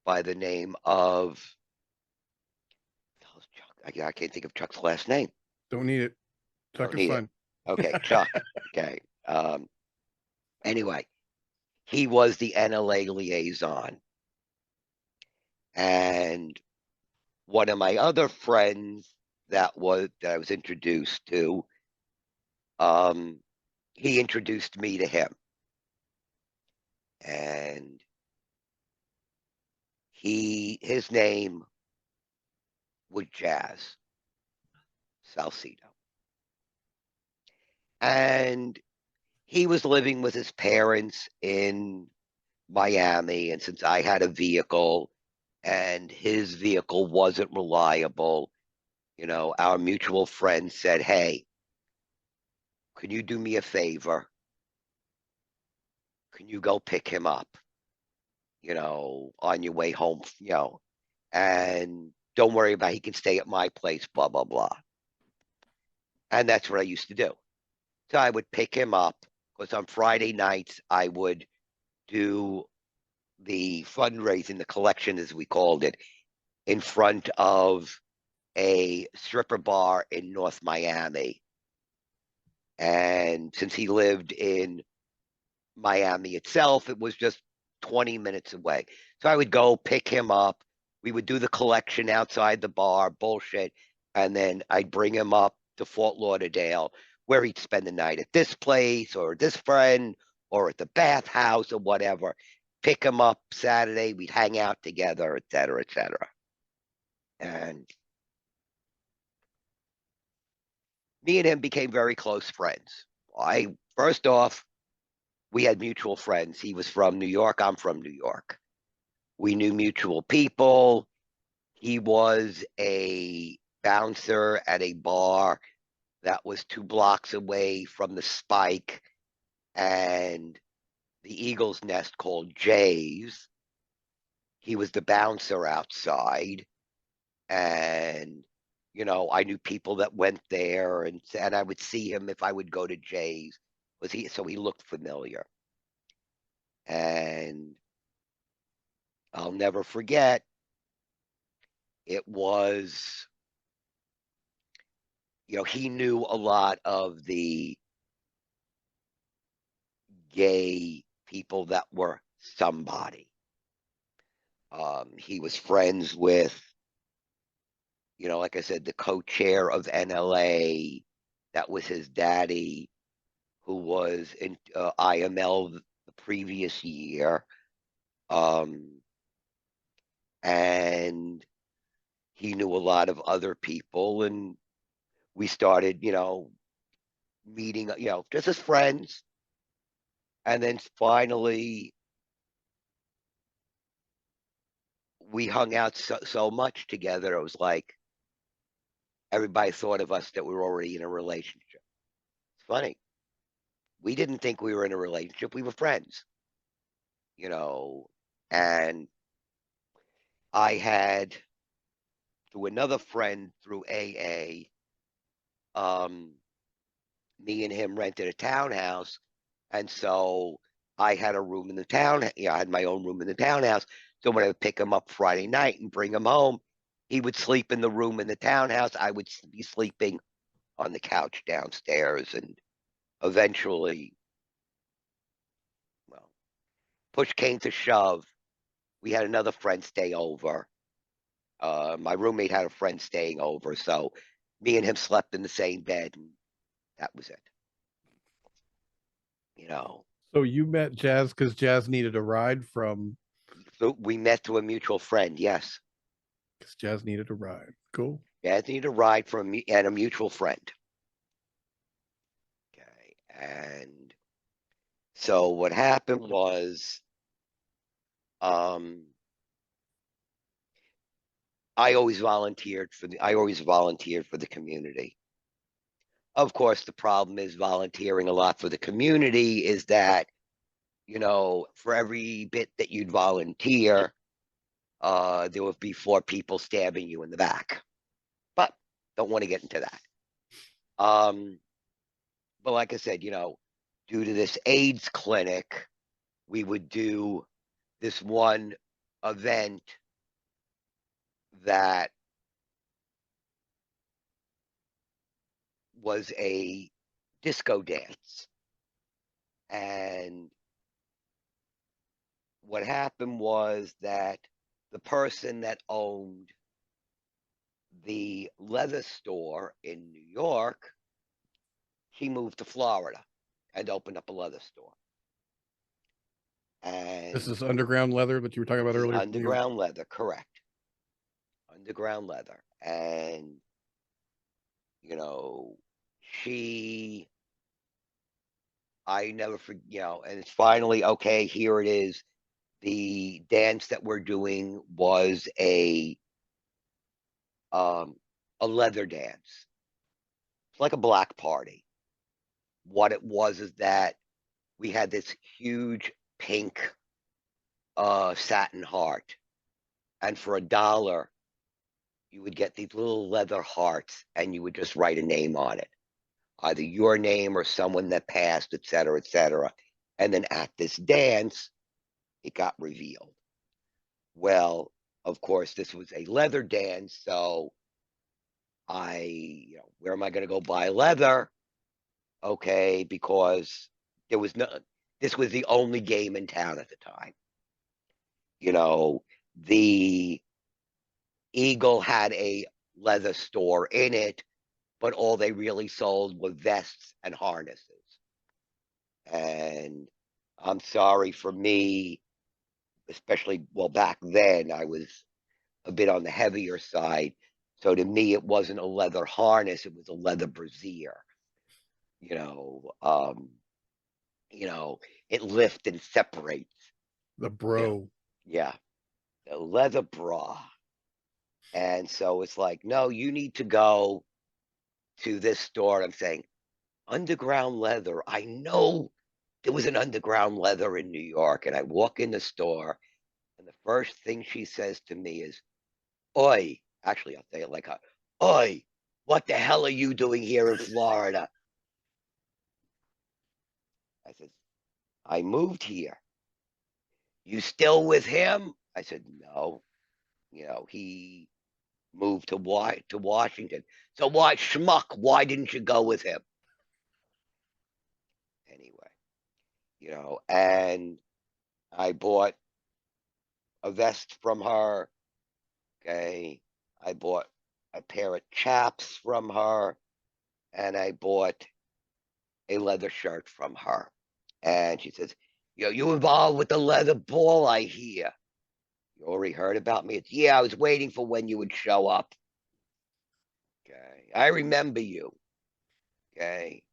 by the name of, I can't think of Chuck's last name. Don't need it. Chuck is fine. Okay, Chuck. Okay. Anyway, he was the NLA liaison. And one of my other friends that I was introduced to, he introduced me to him. And his name was Jazz Salcido. And he was living with his parents in Miami. And since I had a vehicle and his vehicle wasn't reliable, our mutual friend said, hey, can you do me a favor? Can you go pick him up, on your way home, and don't worry about it, he can stay at my place, blah, blah, blah. And that's what I used to do. So I would pick him up, because on Friday nights, I would do the fundraising, the collection, as we called it, in front of a stripper bar in North Miami. And since he lived in Miami itself, it was just 20 minutes away. So I would go pick him up. We would do the collection outside the bar, bullshit. And then I'd bring him up to Fort Lauderdale, where he'd spend the night at this place or this friend or at the bathhouse or whatever. Pick him up Saturday. We'd hang out together, et cetera, et cetera. And me and him became very close friends. First off, we had mutual friends. He was from New York. I'm from New York. We knew mutual people. He was a bouncer at a bar that was 2 blocks away from the Spike and the Eagle's Nest called Jay's. He was the bouncer outside, and I knew people that went there, and I would see him if I would go to Jay's. So he looked familiar, and I'll never forget. It was, he knew a lot of the gay people that were somebody. He was friends with, like I said, the co-chair of NLA. That was his daddy, who was in IML the previous year. And he knew a lot of other people, and we started, meeting, just as friends. And then finally, we hung out so much together. It was like everybody thought of us that we were already in a relationship. It's funny. We didn't think we were in a relationship. We were friends, and I had, through another friend through AA, me and him rented a townhouse. And so I had a room in the town. I had my own room in the townhouse. So when I would pick him up Friday night and bring him home, he would sleep in the room in the townhouse. I would be sleeping on the couch downstairs. And eventually, well, push came to shove. We had another friend stay over. My roommate had a friend staying over. So me and him slept in the same bed, and that was it. So you met Jazz because Jazz needed a ride from, So we met through a mutual friend. Yes. because Jazz needed a ride. Cool. Jazz needed a ride from and a mutual friend. Okay. And so what happened was, I always volunteered for the community. Of course, the problem is volunteering a lot for the community is that, for every bit that you'd volunteer, there would be 4 people stabbing you in the back. But don't want to get into that. But like I said, due to this AIDS clinic, we would do this one event that was a disco dance. And what happened was that the person that owned the leather store in New York, she moved to Florida and opened up a leather store. And This is underground leather that you were talking about earlier. Underground leather, correct. Underground leather. And, I never forget, and it's finally, okay, here it is. The dance that we're doing was a leather dance. It's like a black party. What it was is that we had this huge pink satin heart, and for $1, you would get these little leather hearts, and you would just write a name on it, either your name or someone that passed, et cetera, et cetera. And then at this dance, it got revealed. Well, of course, this was a leather dance, so where am I going to go buy leather? Okay, because this was the only game in town at the time. The Eagle had a leather store in it, but all they really sold were vests and harnesses. And I'm sorry, for me, especially, well, back then I was a bit on the heavier side. So to me, it wasn't a leather harness; it was a leather brassiere. You know, um, it lifts and separates. The You know, bro. yeah, a leather bra. And so it's like, no, you need to go to this store. I'm saying, underground leather. I know there was an underground leather in New York. And I walk in the store, and the first thing she says to me is, Oi. Actually, I'll say it like, Oi, what the hell are you doing here in Florida? I said, I moved here. You still with him? I said, no. He moved to Washington. So why, schmuck, why didn't you go with him? Anyway, and I bought a vest from her. Okay. I bought a pair of chaps from her, and I bought a leather shirt from her. And she says, you involved with the leather ball, I hear. You already heard about me? It's, yeah, I was waiting for when you would show up. Okay. I remember you. Okay.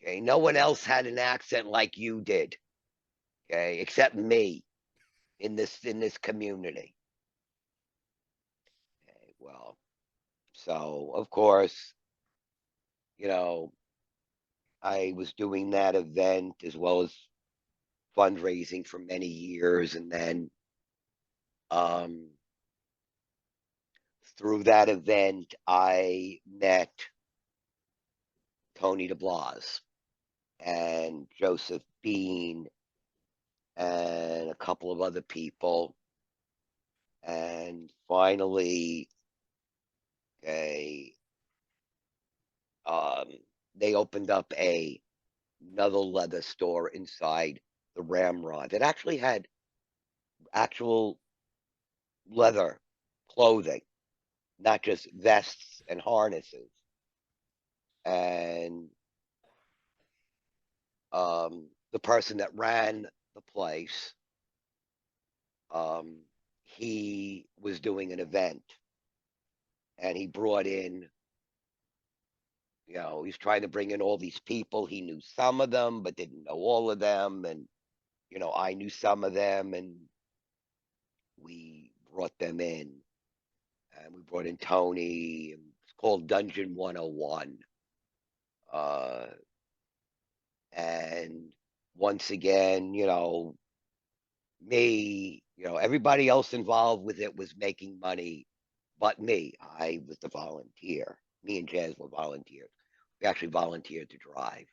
Okay. No one else had an accent like you did. Okay. Except me in this community. Okay. Well, so of course, you know, I was doing that event as well as fundraising for many years. And then um, through that event, I met Tony DeBlas and Joseph Bean and a couple of other people. And finally, a um, they opened up another leather store inside the Ramrod that actually had actual leather clothing, not just vests and harnesses. And the person that ran the place, um, he was doing an event, and he brought in, he's trying to bring in all these people. He knew some of them, but didn't know all of them. And, I knew some of them, and we brought them in. And we brought in Tony, and it's called Dungeon 101. Uh, and once again, everybody else involved with it was making money, but me. I was the volunteer. Me and Jazz were volunteers. We actually volunteered to drive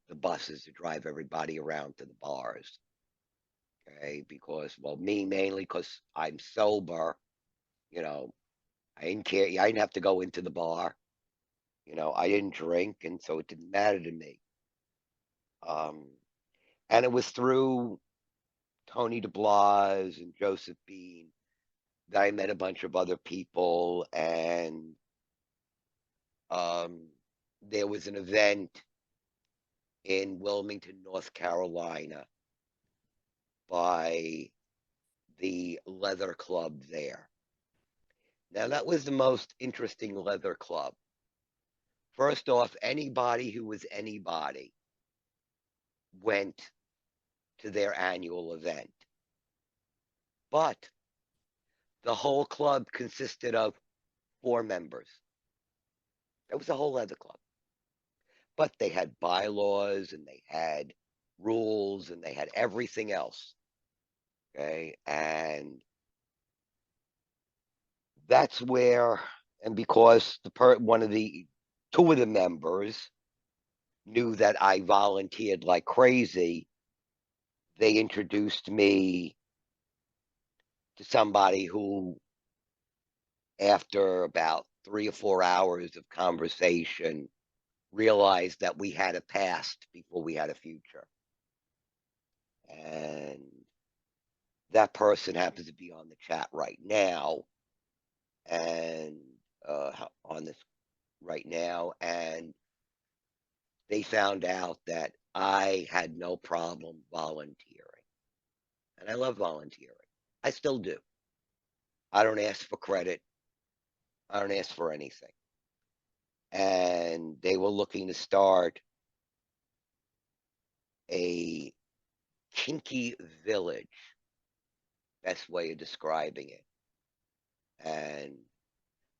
the buses to drive everybody around to the bars. Okay, because me mainly because I'm sober. You know, I didn't care. I didn't have to go into the bar. I didn't drink, and so it didn't matter to me. Um, and it was through Tony DeBlas and Joseph Bean that I met a bunch of other people, and um, there was an event in Wilmington, North Carolina, by the leather club there. Now, that was the most interesting leather club. First off, anybody who was anybody went to their annual event. But the whole club consisted of 4 members. That was the whole leather club. But they had bylaws, and they had rules, and they had everything else. Okay. And that's where, and because one of the 2 of the members knew that I volunteered like crazy, they introduced me to somebody who, after about 3 or 4 hours of conversation, realized that we had a past before we had a future. And that person happens to be on the chat right now, and on this right now. And they found out that I had no problem volunteering. And I love volunteering. I still do. I don't ask for credit. I don't ask for anything. And they were looking to start a kinky village, best way of describing it. And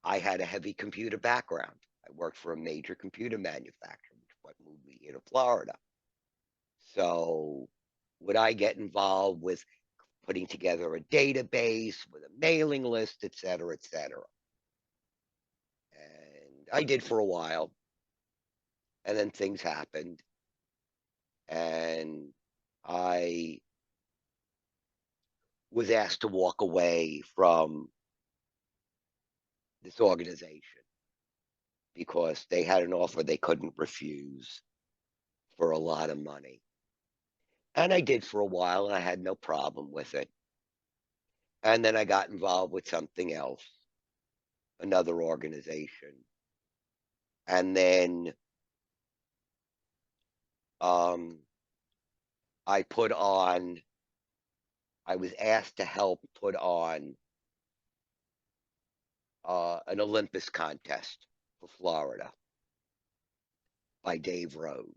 I had a heavy computer background. I worked for a major computer manufacturer, which what moved me here to Florida. So would I get involved with putting together a database with a mailing list, et cetera, et cetera. And I did for a while. And then things happened. And I was asked to walk away from this organization because they had an offer they couldn't refuse for a lot of money. And I did for a while, and I had no problem with it. And then I got involved with something else, another organization. And then I was asked to help put on an Olympus contest for Florida by Dave Rhodes.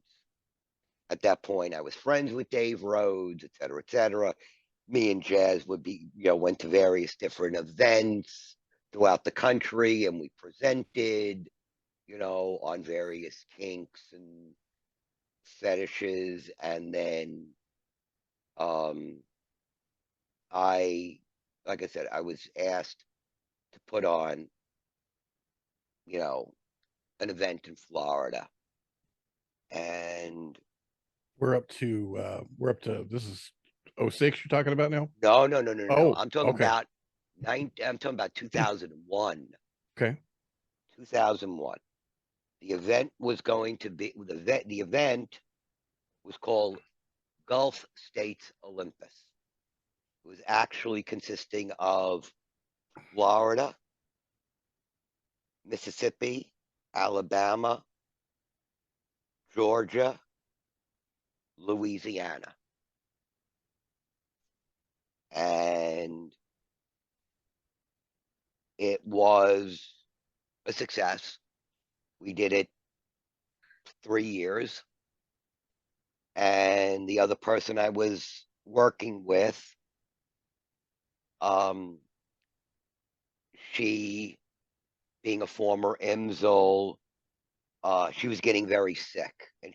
At that point, I was friends with Dave Rhodes, et cetera, et cetera. Me and Jazz went to various different events throughout the country, and we presented, on various kinks and fetishes. And then like I said, I was asked to put on, an event in Florida. And We're up to this is 06 you're talking about now? no. Oh, I'm talking okay. about 2001. Okay. 2001. The event was going to be the event was called Gulf States Olympus. It was actually consisting of Florida, Mississippi, Alabama, Georgia, Louisiana. And it was a success. We did it 3 years. And the other person I was working with, she, being a former IMSL, she was getting very sick, and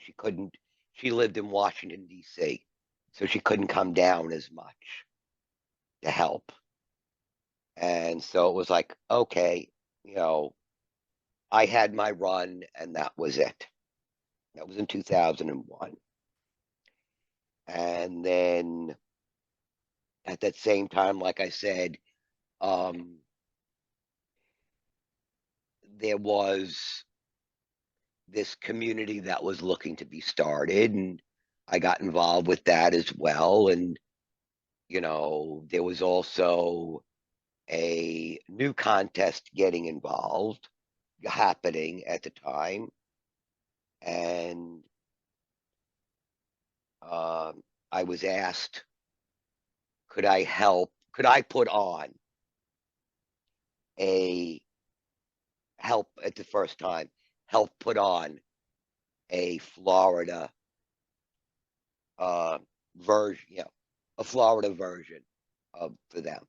she lived in Washington, D.C., so she couldn't come down as much to help. And so it was like, okay, I had my run, and that was it. That was in 2001. And then at that same time, like I said, there was this community that was looking to be started, and I got involved with that as well. And there was also a new contest getting involved happening at the time. And I was asked, could I put on at the first time, help put on a Florida version, a Florida version for them.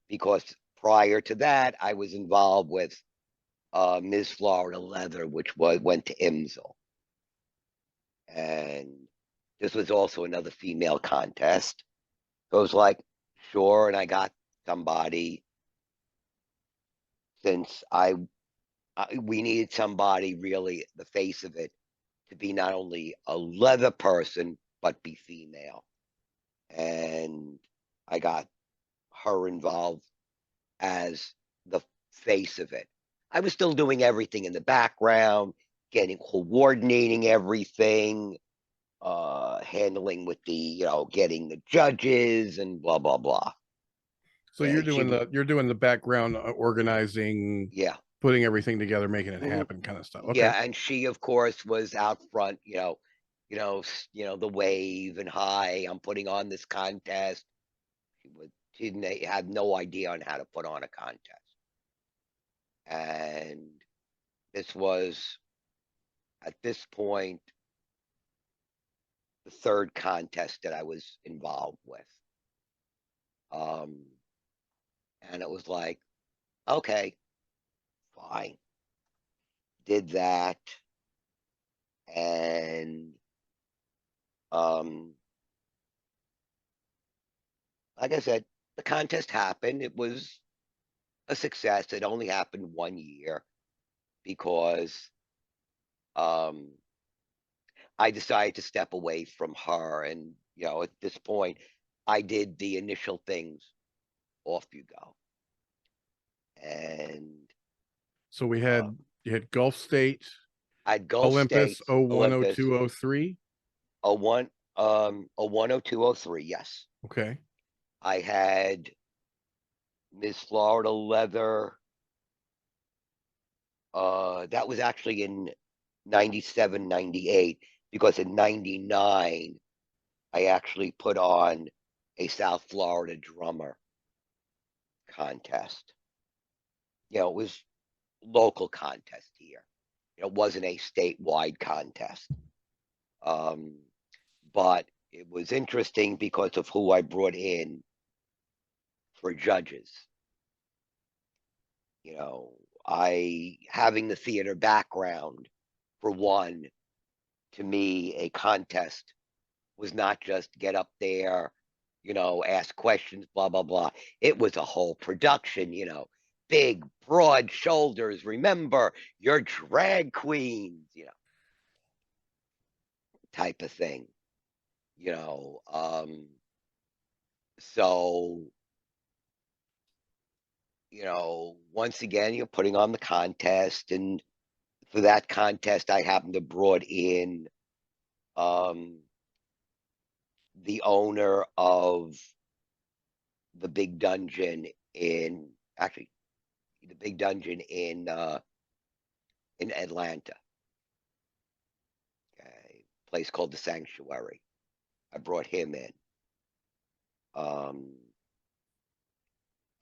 Because prior to that, I was involved with Ms. Florida Leather, which went to IMSL. And this was also another female contest. So I was like, sure. And I got somebody, since we needed somebody, really the face of it, to be not only a leather person, but be female. And I got her involved as the face of it. I was still doing everything in the background, coordinating everything, handling with getting the judges and blah, blah, blah. So And you're doing the background organizing, yeah. putting everything together, making it Mhm. happen kind of stuff. Okay. Yeah, and she, of course, was out front, the wave and hi, I'm putting on this contest. She didn't have no idea on how to put on a contest. And this was, at this point, the third contest that I was involved with. And it was like, okay, fine. Did that. And like I said, the contest happened. It was a success. It only happened 1 year because um, I decided to step away from her. And, at this point, I did the initial things, off you go. And So we uh, had you had Gulf State, I'd Gulf Olympus State, 01, Olympus, 02, 03. 01, 01, 02, 03. Yes. Okay. I had Miss Florida Leather. That was actually in 97, 98, because in 99, I actually put on a South Florida drummer contest. It was local contest here. It wasn't a statewide contest. But it was interesting because of who I brought in for judges. I, having the theater background, for one, to me, a contest was not just get up there, ask questions, blah, blah, blah. It was a whole production, big, broad shoulders. Remember, you're drag queens, type of thing, you know. So, once again, you're putting on the contest. And for that contest, I happened to brought in um, the owner of the big dungeon actually, the big dungeon in Atlanta, a place called the Sanctuary. I brought him in,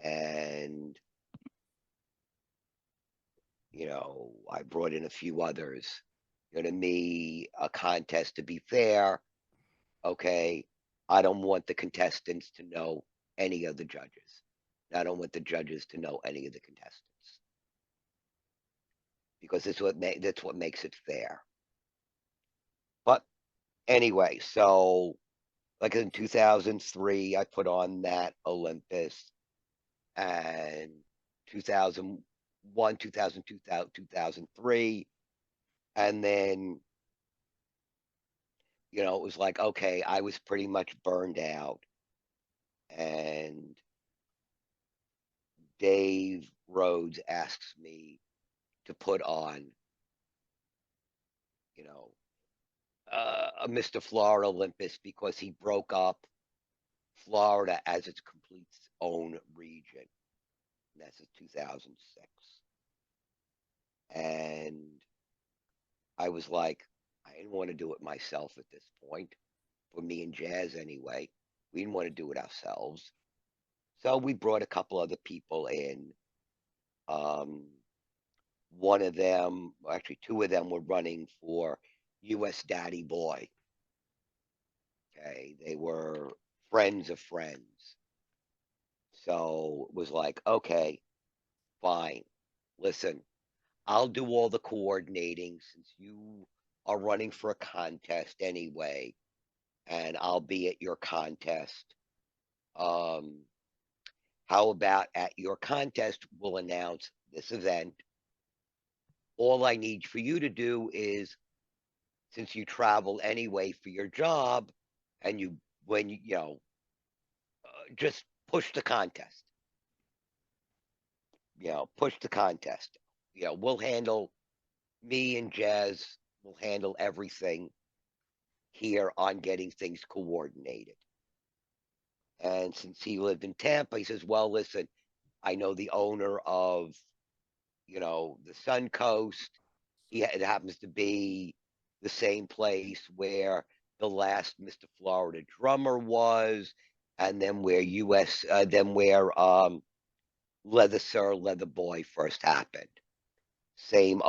and I brought in a few others. To me, a contest, to be fair, okay, I don't want the contestants to know any of the judges. I don't want the judges to know any of the contestants, because that's what makes it fair. But anyway, so like in 2003, I put on that Olympus, and 2001, 2002, 2003, and then it was like, okay, I was pretty much burned out, and Dave Rhodes asks me to put on, a Mr. Florida Olympus, because he broke up Florida as its complete own region. And that's in 2006. And I was like, I didn't want to do it myself at this point. For me and Jazz, anyway, we didn't want to do it ourselves. So we brought a couple other people in. One of them, actually, two of them were running for U.S. Daddy Boy. Okay, they were friends of friends. So it was like, okay, fine. Listen, I'll do all the coordinating, since you are running for a contest anyway, and I'll be at your contest. Um, how about at your contest, we'll announce this event. All I need for you to do is, since you travel anyway for your job, and when just push the contest. Push the contest. We'll handle, me and Jazz will handle everything here on getting things coordinated. And since he lived in Tampa, he says, well, listen, I know the owner of, the Sun Coast. It happens to be the same place where the last Mr. Florida drummer was, and then where Leather Sir, Leather Boy first happened. Same,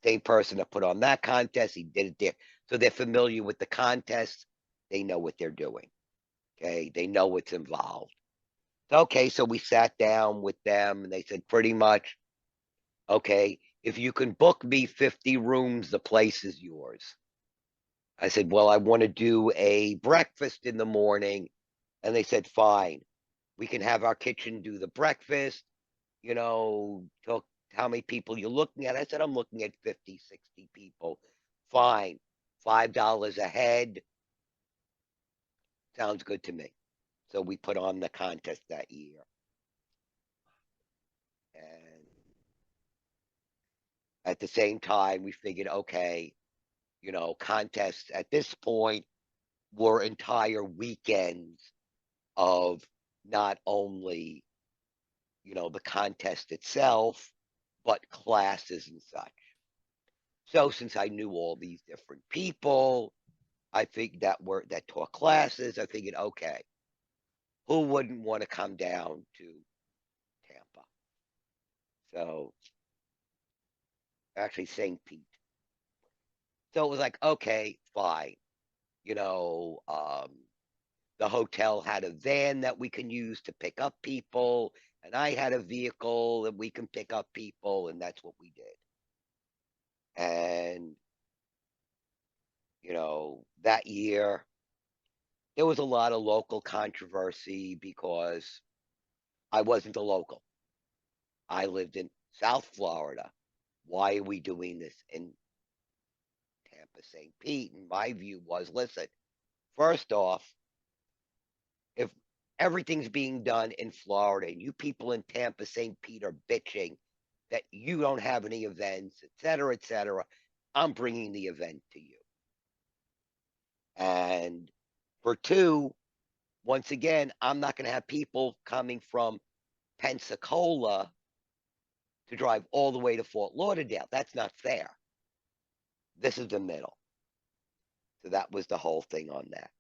same person that put on that contest, he did it there. So they're familiar with the contest. They know what they're doing. Okay. They know what's involved. Okay. So we sat down with them and they said pretty much, okay, if you can book me 50 rooms, the place is yours. I said, well, I want to do a breakfast in the morning. And they said, fine, we can have our kitchen do the breakfast, talk how many people you're looking at. I said, I'm looking at 50, 60 people. Fine. $5 a head. Sounds good to me. So we put on the contest that year. And at the same time, we figured, okay, contests at this point were entire weekends of not only, the contest itself, but classes and such. So since I knew all these different people, I think that taught classes, I figured, okay, who wouldn't want to come down to Tampa? So actually St. Pete. So it was like, okay, fine. The hotel had a van that we can use to pick up people, and I had a vehicle that we can pick up people, and that's what we did. And that year there was a lot of local controversy because I wasn't a local. I lived in South Florida. Why are we doing this in Tampa, St. Pete? And my view was, listen, first off, if everything's being done in Florida and you people in Tampa, St. Pete are bitching that you don't have any events, et cetera, I'm bringing the event to you. And for two, once again, I'm not going to have people coming from Pensacola to drive all the way to Fort Lauderdale. That's not fair. This is the middle. So that was the whole thing on that.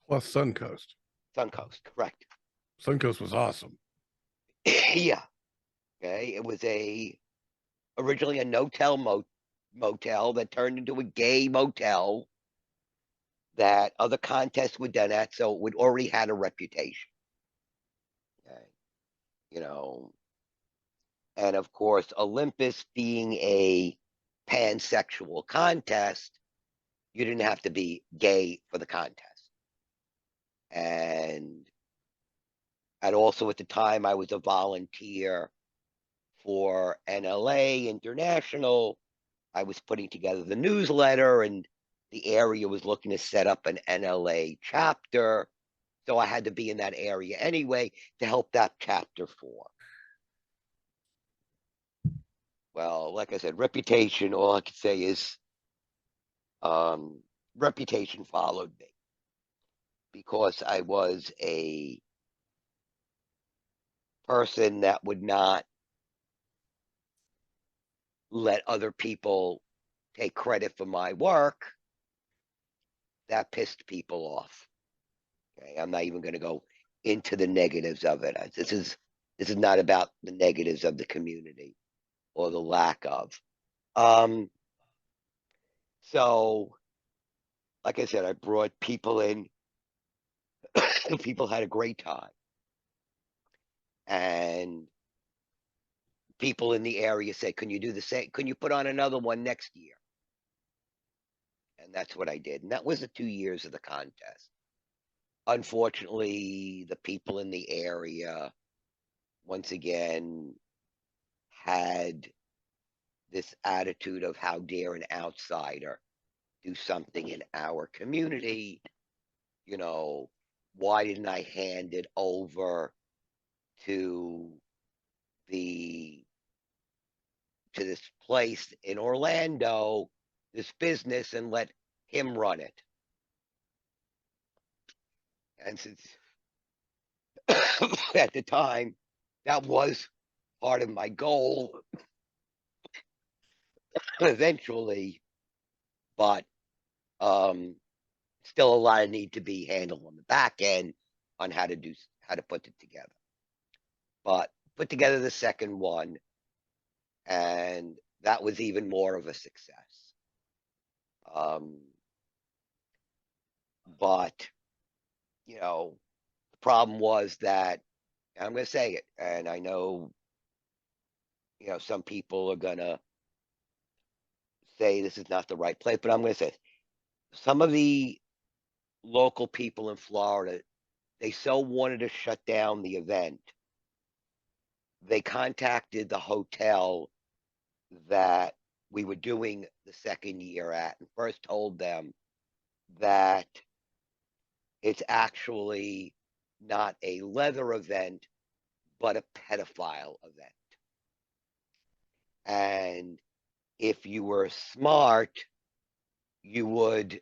Plus Suncoast. Suncoast, correct. Suncoast was awesome. Yeah. Okay. It was originally a motel that turned into a gay motel that other contests were done at, so it already had a reputation. Okay. And of course, Olympus being a pansexual contest, you didn't have to be gay for the contest. And also at the time, I was a volunteer for NLA International. I was putting together the newsletter, and the area was looking to set up an NLA chapter. So I had to be in that area anyway to help that chapter form. Well, like I said, reputation, all I can say is reputation followed me because I was a person that would not let other people take credit for my work. That pissed people off. Okay, I'm not even going to go into the negatives of it. This is not about the negatives of the community or the lack of. So, like I said, I brought people in. People had a great time, and people in the area said, "Can you do the same? Can you put on another one next year?" And that's what I did. And that was the 2 years of the contest. Unfortunately, the people in the area, once again, had this attitude of how dare an outsider do something in our community. Why didn't I hand it over to this place in Orlando, this business, and let him run it? And since at the time that was part of my goal eventually, but still a lot of need to be handled on the back end on how to put it together. But put together the second one, and that was even more of a success. But, you know, the problem was that, I'm going to say it, and I know, you know, some people are going to say this is not the right place, but I'm going to say it. Some of the local people in Florida, they so wanted to shut down the event, they contacted the hotel that we were doing the second year at and first told them that it's actually not a leather event, but a pedophile event. And if you were smart, you would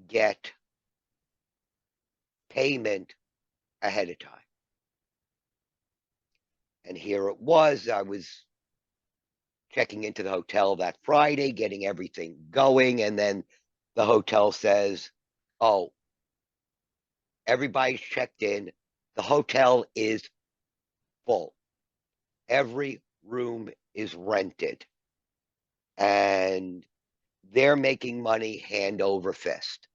get payment ahead of time. And here it was, I was checking into the hotel that Friday, getting everything going, and then the hotel says, oh, everybody's checked in. The hotel is full. Every room is rented. And they're making money hand over fist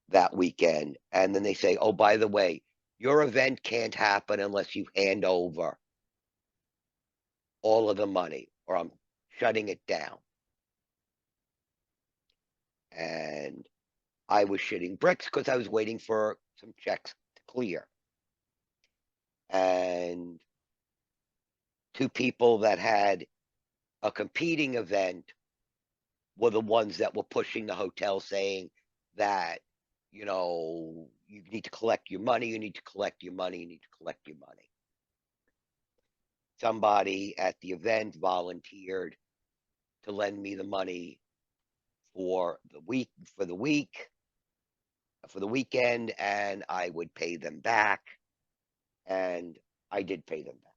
that weekend. And then they say, oh, by the way, your event can't happen unless you hand over all of the money, or I'm shutting it down. And I was shitting bricks because I was waiting for some checks to clear. And two people that had a competing event were the ones that were pushing the hotel, saying that, you know, you need to collect your money, you need to collect your money, you need to collect your money. Somebody at the event volunteered to lend me the money for the weekend, and I would pay them back, and I did pay them back.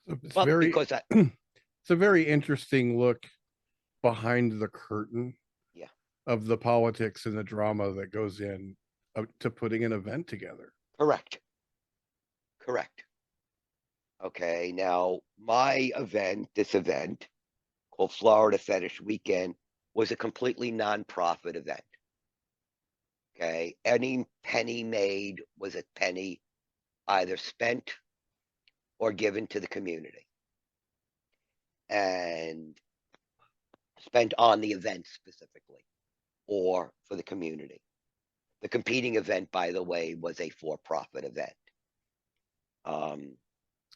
So it's But very because it's a very interesting look behind the curtain, yeah, of the politics and the drama that goes in to putting an event together. correct. Okay, now my event, this event called Florida Fetish Weekend, was a completely non-profit event. Okay, any penny made was a penny either spent or given to the community, and spent on the event specifically or for the community. The competing event, by the way, was a for-profit event.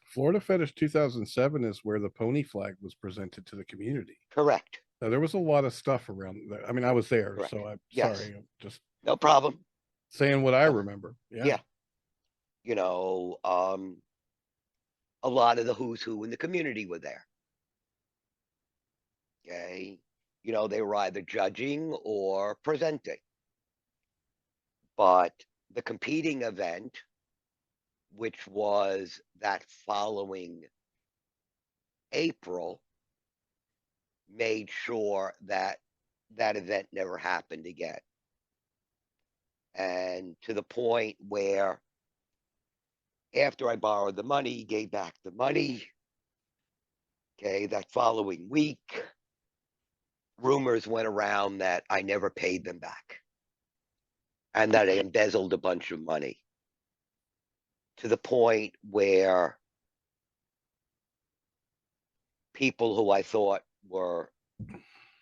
Florida Fetish 2007 is where the pony flag was presented to the community. Correct. Now, there was a lot of stuff around that. I mean, I was there, Correct. so I'm Yes. sorry. I'm just No problem. saying what I No. remember. Yeah. Yeah. You know, a lot of the who's who in the community were there. Okay. You know, they were either judging or presenting. But the competing event, which was that following April, made sure that that event never happened again. And to the point where, after I borrowed the money, gave back the money, okay, that following week, rumors went around that I never paid them back and that I embezzled a bunch of money, to the point where people who I thought were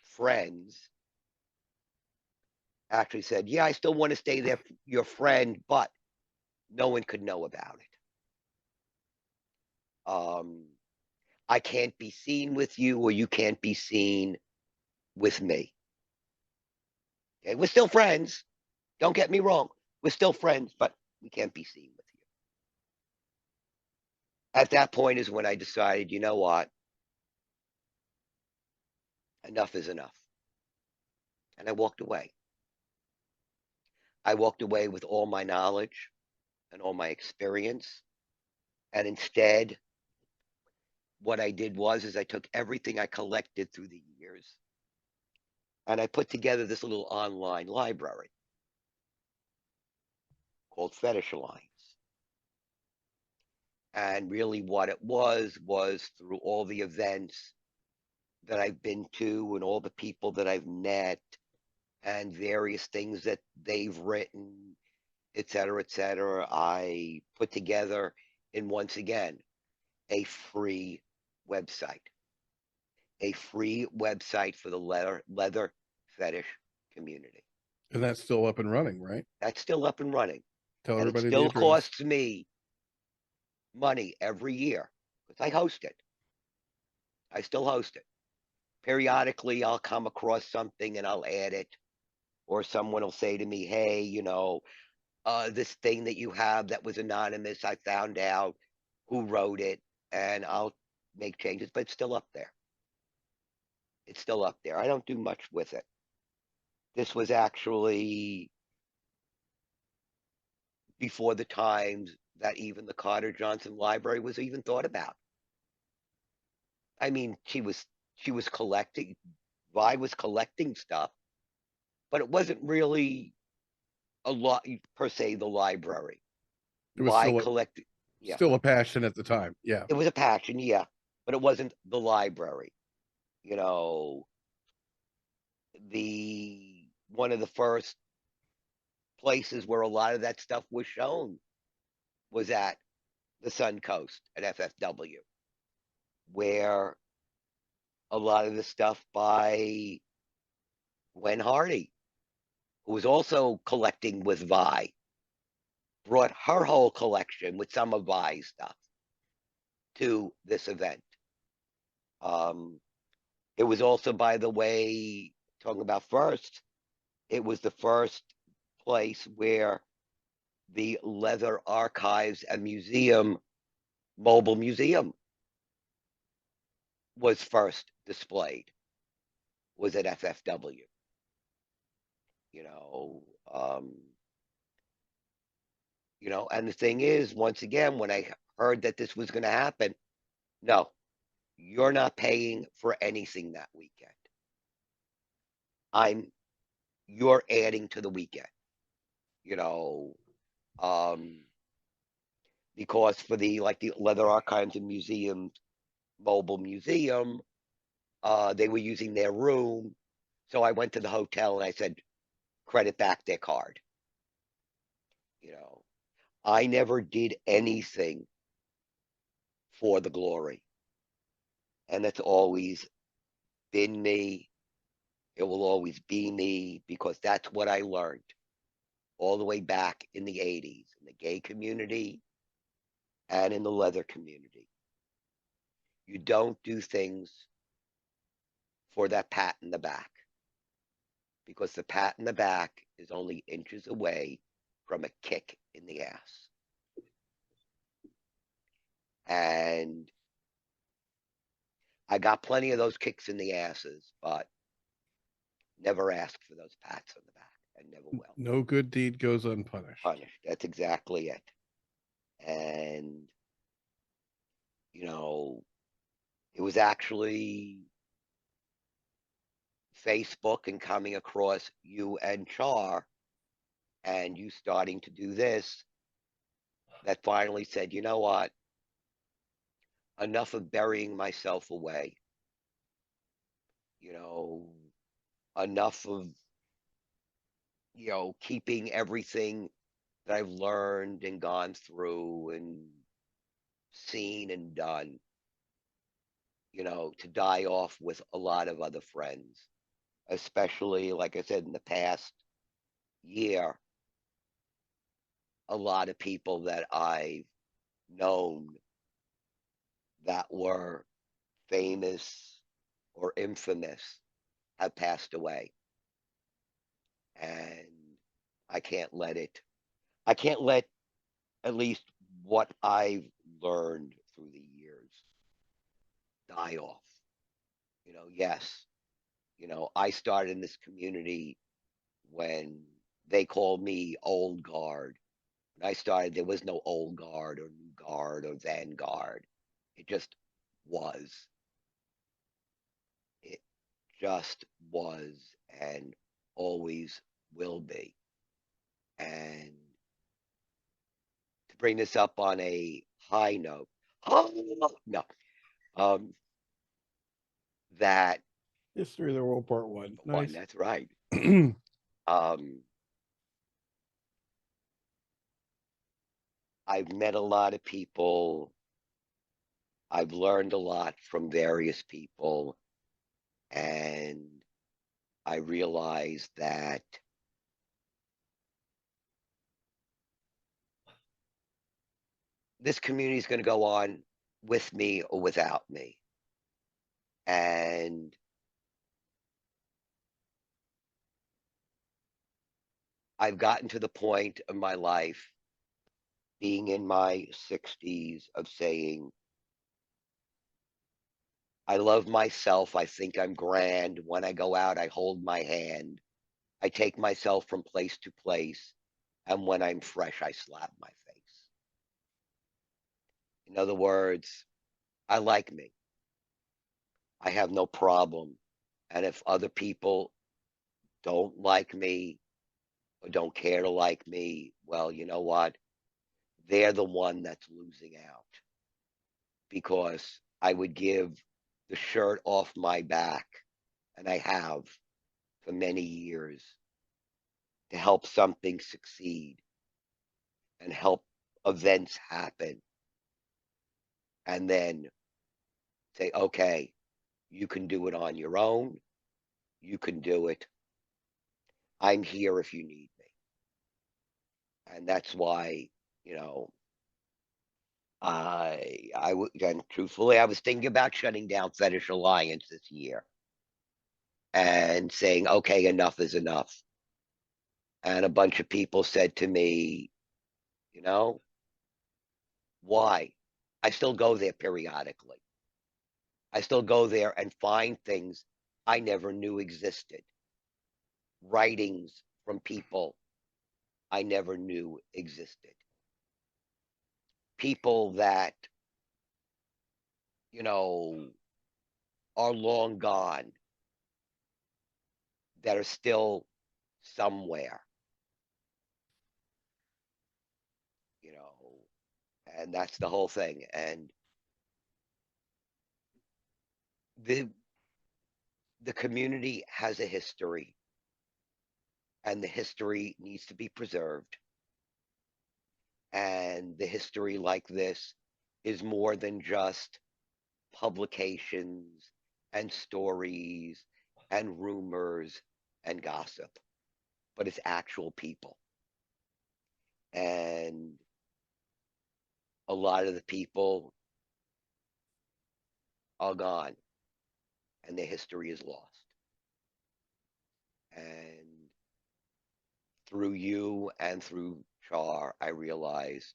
friends actually said, yeah, I still want to stay there, your friend, but no one could know about it. I can't be seen with you, or you can't be seen with me. Okay, we're still friends. Don't get me wrong. We're still friends, but we can't be seen with you. At that point is when I decided, you know what? Enough is enough. And I walked away. I walked away with all my knowledge and all my experience. And instead, what I did was I took everything I collected through the years and I put together this little online library called Fetish Alliance. And really what it was through all the events that I've been to and all the people that I've met and various things that they've written, et cetera, I put together in, once again, a free website. A free website for the leather fetish community. And that's still up and running, right? That's still up and running. Tell And it everybody the still address. costs me money every year because I host it. I still host it. Periodically, I'll come across something and I'll add it, or someone will say to me, hey, this thing that you have that was anonymous, I found out who wrote it, and I'll make changes, but it's still up there. It's still up there. I don't do much with it. This was actually before the times that even the Carter Johnson Library was even thought about. I mean, she was collecting, Vi was collecting stuff, but it wasn't really a lot per se the library. It was Vi collected, yeah. still a passion at the time. Yeah. It was a passion, yeah, but it wasn't the library. You know, the one of the first places where a lot of that stuff was shown was at the Sun Coast at FFW, where a lot of the stuff by Gwen Hardy, who was also collecting with Vi, brought her whole collection with some of Vi's stuff to this event. It was also, by the way, talking about first, it was the first place where the Leather Archives and Museum, mobile museum, was first displayed, was at FFW. You know, um, and the thing is, once again, when I heard that this was going to happen, no, you're not paying for anything that weekend. You're adding to the weekend, you know, because for the Leather Archives and Museum mobile museum, they were using their room. So I went to the hotel and I said, credit back their card. I never did anything for the glory. And that's always been me. It will always be me because that's what I learned all the way back in the 80s in the gay community and in the leather community. You don't do things for that pat in the back because the pat in the back is only inches away from a kick in the ass. And I got plenty of those kicks in the asses, but never asked for those pats on the back and never will. No good deed goes unpunished. Punished. That's exactly it. And, it was actually Facebook and coming across you and Char and you starting to do this that finally said, you know what? Enough of burying myself away. Enough of, keeping everything that I've learned and gone through and seen and done, to die off with a lot of other friends, especially, like I said, in the past year, a lot of people that I've known that were famous or infamous have passed away. And I can't let at least what I've learned through the years die off. Yes, I started in this community when they called me old guard. When I started, there was no old guard or new guard or vanguard. It just was. It just was and always will be. And to bring this up on a high note. Oh, no. That History of the World Part One. one, Nice. that's right. I've met a lot of people. I've learned a lot from various people, and I realized that this community is going to go on with me or without me. And I've gotten to the point of my life, being in my 60s, of saying, I love myself. I think I'm grand. When I go out, I hold my hand. I take myself from place to place. And when I'm fresh, I slap my face. In other words, I like me. I have no problem. And if other people don't like me or don't care to like me, well, you know what? They're the one that's losing out, because I would give the shirt off my back, and I have for many years, to help something succeed and help events happen, and then say, okay, you can do it on your own. You can do it. I'm here if you need me. And that's why, you know, and truthfully, I was thinking about shutting down Fetish Alliance this year and saying, okay, enough is enough. And a bunch of people said to me, you know, why? I still go there periodically. I still go there and find things I never knew existed. Writings from people I never knew existed. People that, you know, are long gone, that are still somewhere, you know, and that's the whole thing. And the the community has a history, and the history needs to be preserved. And the history like this is more than just publications and stories and rumors and gossip, but it's actual people. And a lot of the people are gone, and their history is lost. And through you and through Char, I realized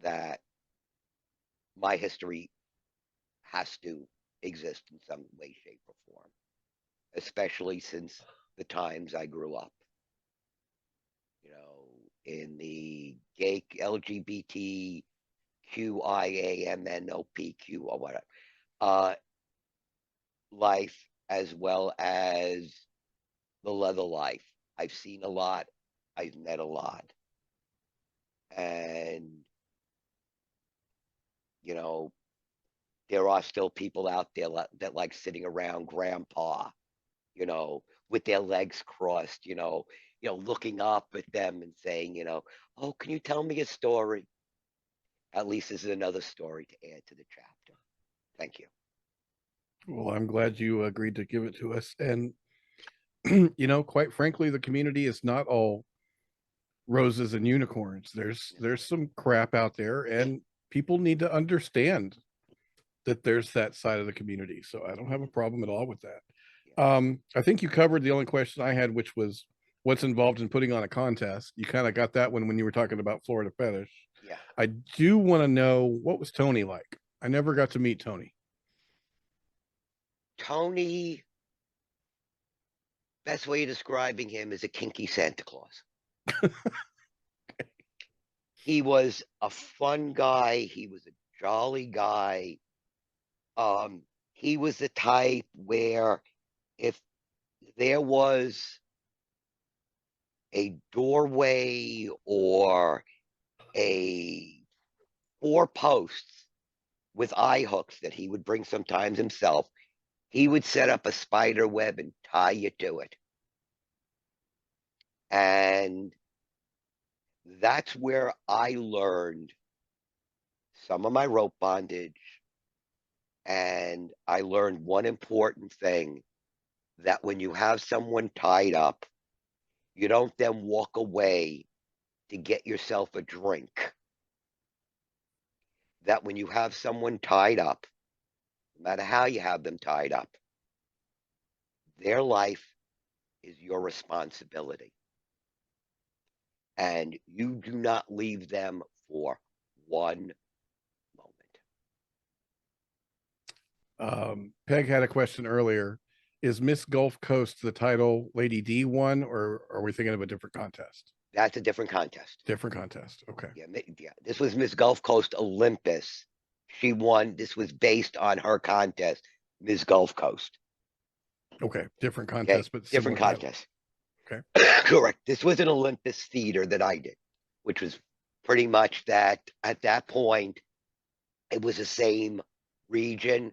that my history has to exist in some way, shape, or form, especially since the times I grew up. You know, in the gay LGBTQIAMNOPQ or whatever life, as well as the leather life. I've seen a lot. I've met a lot. And, you know, there are still people out there that like sitting around grandpa, you know, with their legs crossed, looking up at them and saying, oh, can you tell me a story? At least this is another story to add to the chapter. Thank you. Well, I'm glad you agreed to give it to us. And, quite frankly, the community is not all roses and unicorns. There's some crap out there, and people need to understand that there's that side of the community. So I don't have a problem at all with that. I think you covered the only question I had, which was what's involved in putting on a contest. You kind of got that one when you were talking about Florida Fetish. Yeah. I do want to know, what was Tony like? I never got to meet Tony. Tony, best way of describing him is a kinky Santa Claus. He was a fun guy. He was a jolly guy. He was the type where if there was a doorway or a 4 posts with eye hooks that he would bring sometimes himself. He would set up a spider web and tie you to it. And that's where I learned some of my rope bondage. And I learned one important thing, that when you have someone tied up, you don't then walk away to get yourself a drink. That when you have someone tied up, no matter how you have them tied up, their life is your responsibility. And you do not leave them for one moment. Peg had a question earlier. Is Miss Gulf Coast the title Lady D won, or are we thinking of a different contest? That's a different contest. Different contest. Okay. Yeah, this was Miss Gulf Coast Olympus. She won. This was based on her contest, Miss Gulf Coast. Okay, different contest, Okay, but different similar contest. Okay. Correct. This was an Olympus theater that I did, which was pretty much that at that point, it was the same region.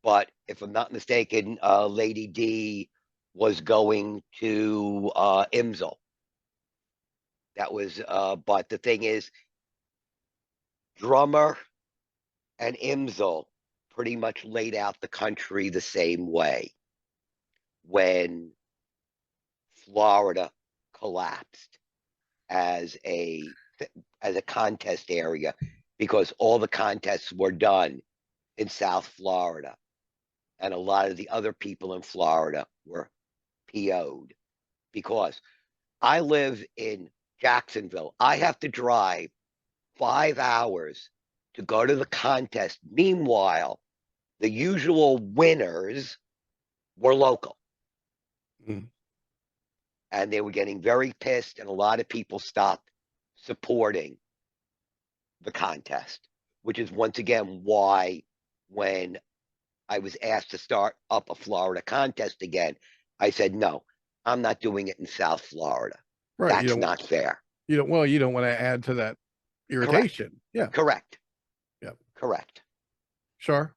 But if I'm not mistaken, Lady D was going to Imsel. That was, but the thing is, Drummer and Imsel pretty much laid out the country the same way when Florida collapsed as a contest area, because all the contests were done in South Florida, and a lot of the other people in Florida were PO'd. Because I live in Jacksonville, I have to drive 5 hours to go to the contest. Meanwhile, the usual winners were local. Mm. And they were getting very pissed, and a lot of people stopped supporting the contest, which is once again why when I was asked to start up a Florida contest again, I said, no, I'm not doing it in South Florida. Right. That's not fair. You don't want to add to that irritation. Correct. Yeah. Correct. Yep. Correct. Sure.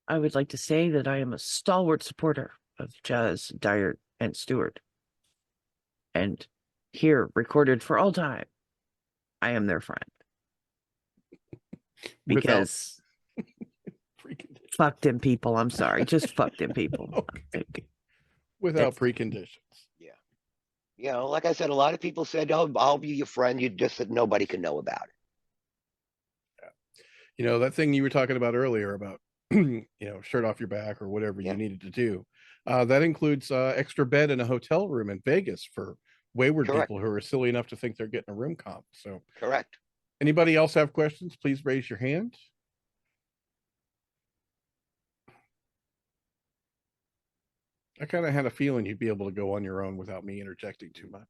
I would like to say that I am a stalwart supporter of Jazz, Dyer, and Stewart. And here, recorded for all time, I am their friend. Because fuck them people. I'm sorry. Just fuck them people. Okay. Without preconditions. Yeah. You know, like I said, a lot of people said, oh, I'll be your friend. You just said nobody can know about it. Yeah. You know, that thing you were talking about earlier about, shirt off your back or whatever you needed to do. That includes extra bed in a hotel room in Vegas for wayward people who are silly enough to think they're getting a room comp. So correct. Anybody else have questions? Please raise your hand. I kind of had a feeling you'd be able to go on your own without me interjecting too much.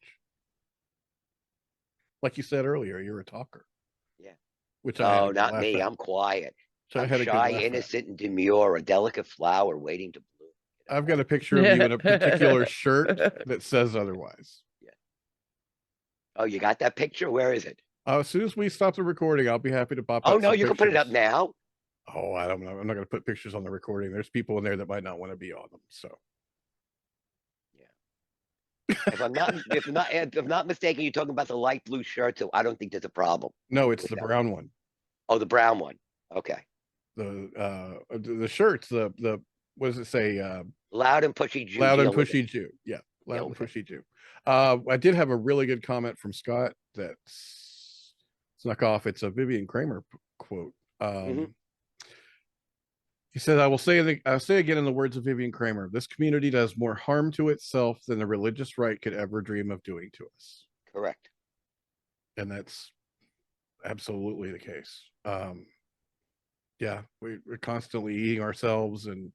Like you said earlier, you're a talker. Yeah. Which no, not me. I'm quiet. So I'm shy, innocent, and demure, a delicate flower waiting to bloom. I've got a picture of you in a particular shirt that says otherwise. Yeah. Oh, you got that picture? Where is it? As soon as we stop the recording, I'll be happy to pop. Oh no, you can put it up now. Oh, I don't know. I'm not going to put pictures on the recording. There's people in there that might not want to be on them. So. If I'm not mistaken, you're talking about the light blue shirt, so I don't think there's a problem. No, it's the brown one. Oh, the brown one. Okay. The shirts, the what does it say? Loud and pushy Jew. Loud and pushy Jew. Yeah, loud and pushy Jew. I did have a really good comment from Scott that snuck off. It's a Vivian Kramer quote. He said, I'll say again in the words of Vivian Kramer, this community does more harm to itself than the religious right could ever dream of doing to us. Correct. And that's absolutely the case. Yeah, we're constantly eating ourselves. And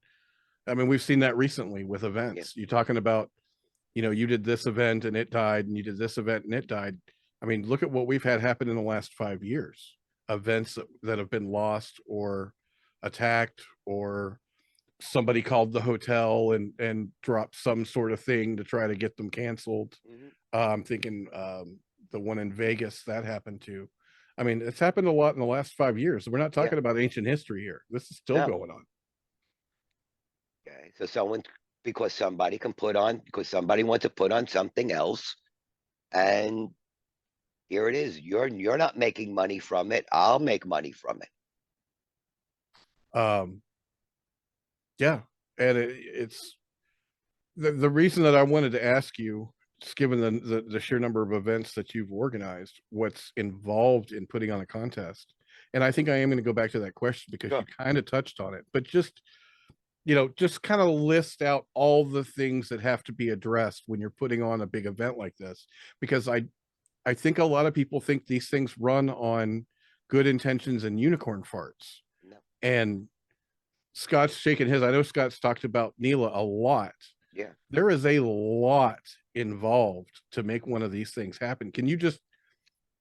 I mean, we've seen that recently with events. You're talking about, you did this event and it died, and you did this event and it died. I mean, look at what we've had happen in the last 5 years. Events that have been lost or attacked, or somebody called the hotel and dropped some sort of thing to try to get them canceled. I'm thinking the one in Vegas that happened to. I mean, it's happened a lot in the last 5 years. We're not talking about ancient history here. This is still No. going on. Okay, so because somebody wants to put on something else, and here it is. You're not making money from it. I'll make money from it. Yeah, and it's the reason that I wanted to ask you, just given the sheer number of events that you've organized, what's involved in putting on a contest. And I think I am going to go back to that question because Sure. you kind of touched on it, but just just kind of list out all the things that have to be addressed when you're putting on a big event like this, because I think a lot of people think these things run on good intentions and unicorn farts. No. And Scott's shaking his. I know Scott's talked about Neela a lot. Yeah. There is a lot involved to make one of these things happen. Can you just,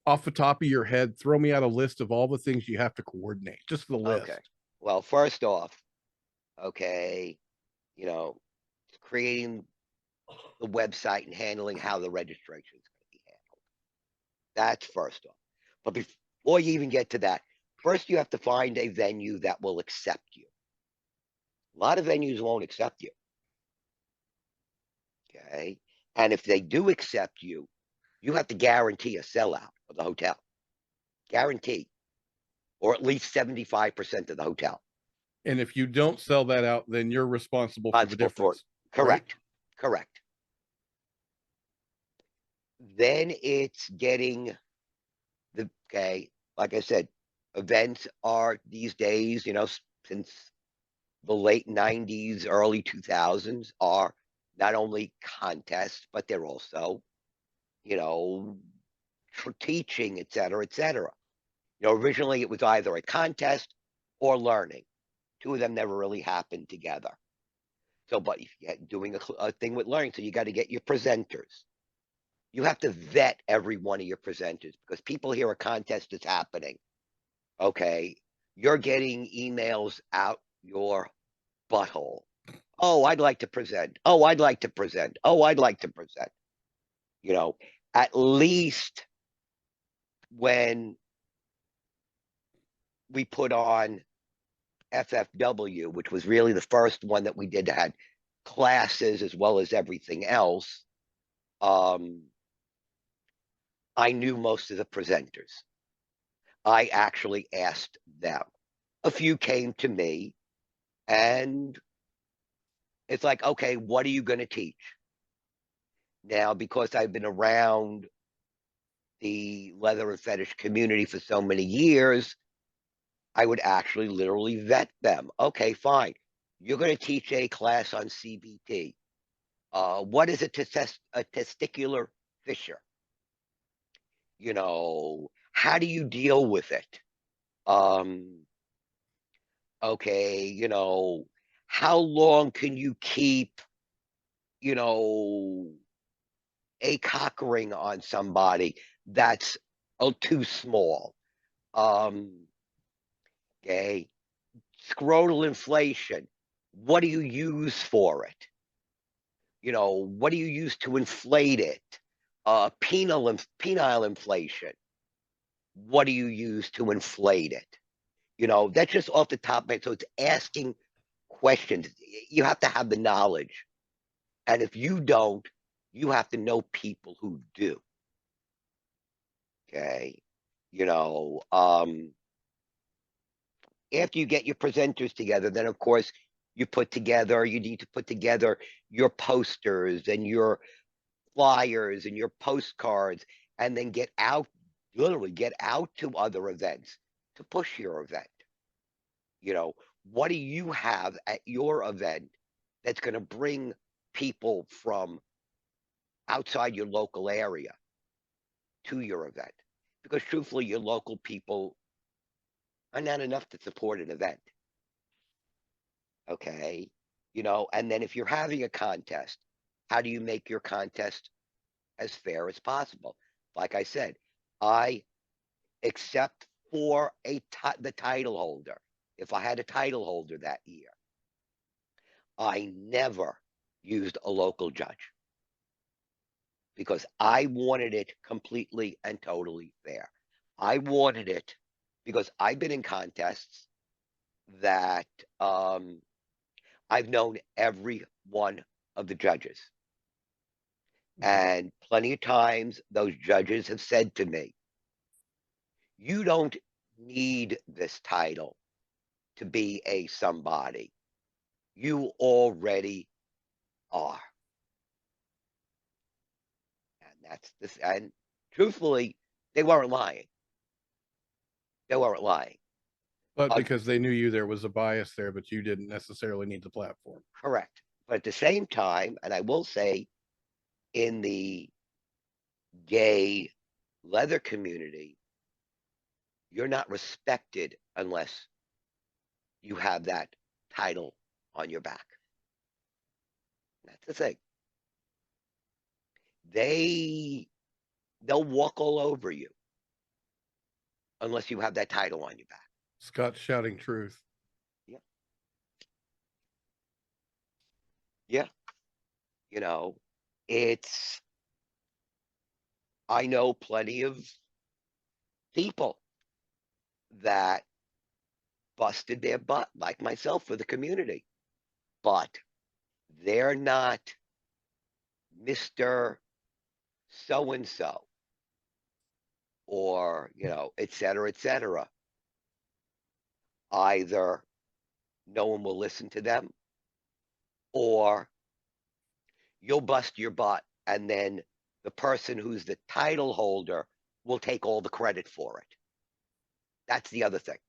off the top of your head, throw me out a list of all the things you have to coordinate? Just the list. Okay. Well, first off, okay, creating the website and handling how the registration is going to be handled. That's first off. But before you even get to that, first you have to find a venue that will accept you. A lot of venues won't accept you. Okay. And if they do accept you, you have to guarantee a sellout of the hotel. Guarantee. Or at least 75% of the hotel. And if you don't sell that out, then you're responsible for the difference. Correct. Right? Correct. Then it's getting like I said, events are these days, since the late 90s, early 2000s, are not only contests, but they're also, for teaching, et cetera, et cetera. Originally it was either a contest or learning. Two of them never really happened together. So, but if you're doing a thing with learning, so you got to get your presenters. You have to vet every one of your presenters, because people hear a contest is happening. Okay, you're getting emails out your butthole. Oh, I'd like to present. Oh, I'd like to present. Oh, I'd like to present. At least when we put on FFW, which was really the first one that we did that had classes as well as everything else, I knew most of the presenters. I actually asked them. A few came to me, and it's like, okay, what are you going to teach? Now, because I've been around the leather and fetish community for so many years, I would actually literally vet them. Okay, fine. You're going to teach a class on CBT. What is a testicular fissure? How do you deal with it? Okay, how long can you keep, a cock ring on somebody that's too small? Okay, scrotal inflation. What do you use for it? What do you use to inflate it? Penile inflation. What do you use to inflate it? That's just off the top of it. So it's asking questions. You have to have the knowledge. And if you don't, you have to know people who do. Okay. After you get your presenters together, then of course you need to put together your posters and your flyers and your postcards, and then literally get out to other events to push your event. What do you have at your event that's going to bring people from outside your local area to your event? Because truthfully, your local people are not enough to support an event. Okay. And then if you're having a contest, how do you make your contest as fair as possible? Like I said, except for the title holder. If I had a title holder that year, I never used a local judge. because I wanted it completely and totally fair. I wanted it because I've been in contests that I've known every one of the judges. And plenty of times those judges have said to me, you don't need this title to be a somebody. You already are. And that's this. And truthfully, they weren't lying. They weren't lying. But because they knew you, there was a bias there, but you didn't necessarily need the platform. Correct. But at the same time, and I will say, in the gay leather community, you're not respected unless you have that title on your back. That's the thing. They'll walk all over you unless you have that title on your back. Scott's shouting truth. Yeah. Yeah. You know, I know plenty of people that busted their butt, like myself, for the community, but they're not Mr. So-and-so, or, et cetera, et cetera. Either no one will listen to them, or you'll bust your butt, and then the person who's the title holder will take all the credit for it. That's the other thing,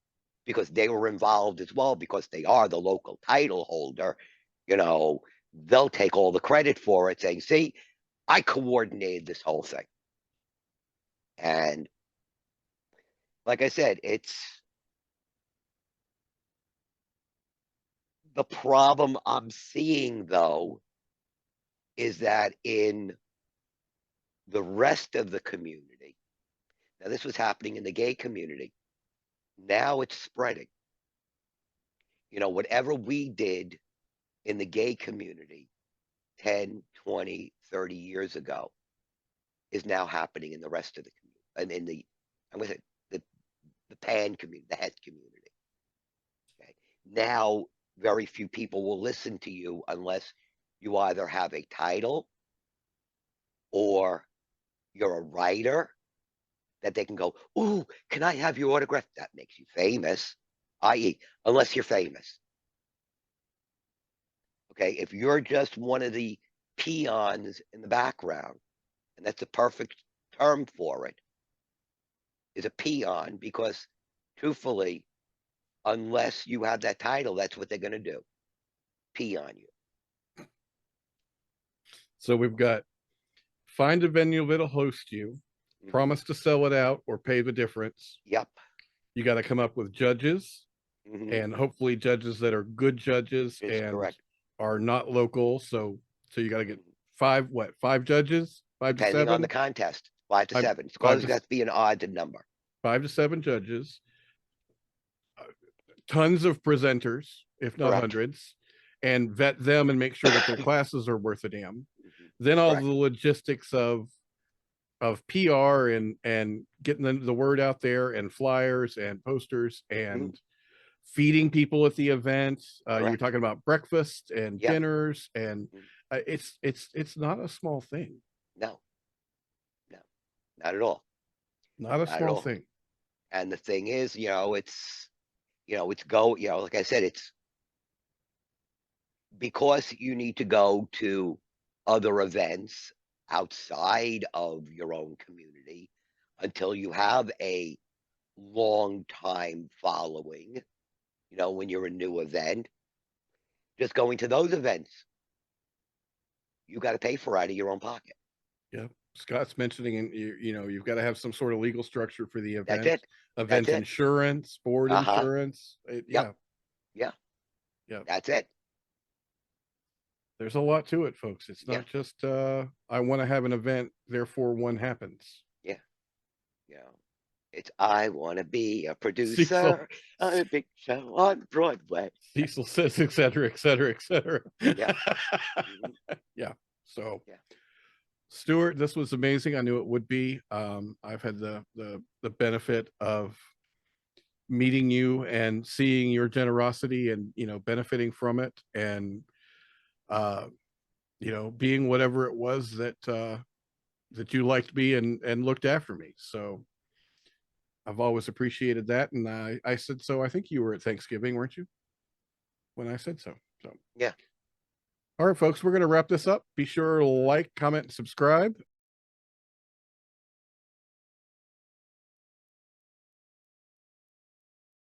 because they were involved as well, because they are the local title holder. They'll take all the credit for it, saying, see, I coordinated this whole thing. And like I said, the problem I'm seeing, though, is that in the rest of the community, now this was happening in the gay community, now it's spreading. Whatever we did in the gay community 10, 20, 30 years ago is now happening in the rest of the community, and I'm going to say the pan community, the het community. Okay. Now, very few people will listen to you unless you either have a title or you're a writer that they can go, ooh, can I have your autograph? That makes you famous, i.e., unless you're famous. Okay, if you're just one of the peons in the background, and that's the perfect term for it, is a peon, because truthfully, unless you have that title, that's what they're going to do, pee on you. So we've got find a venue that'll host you, promise to sell it out or pay the difference. Yep. You got to come up with judges, and hopefully judges that are good judges and correct. are not local. So you got to get five judges, Depending to 7 on the contest, 5 to 7. It's got to be an odd number. 5 to 7 judges, tons of presenters, if not hundreds, and vet them and make sure that their classes are worth a damn. Then all the logistics of PR and getting the word out there, and flyers and posters and feeding people at the event. You were talking about breakfast and dinners, and it's not a small thing. No, not at all. Not a small thing. And the thing is, it's like I said, it's because you need to go to other events outside of your own community until you have a long time following, when you're a new event. Just going to those events, you got to pay for out of your own pocket. Yeah. Scott's mentioning, you've got to have some sort of legal structure for the event. That's it. Event insurance, board insurance. Yeah. That's it. There's a lot to it, folks. It's not just I want to have an event, therefore one happens. Yeah. It's I want to be a producer on a big show on Broadway. Cecil says, et cetera, et cetera, et cetera. Yeah. Yeah. So Stewart, this was amazing. I knew it would be. I've had the benefit of meeting you and seeing your generosity and, you know, benefiting from it, and you know, being whatever it was that that you liked me and looked after me. So I've always appreciated that. And I said so. I think you were at Thanksgiving, weren't you? When I said so. So Yeah. all right, folks, we're going to wrap this up. Be sure to like, comment, and subscribe.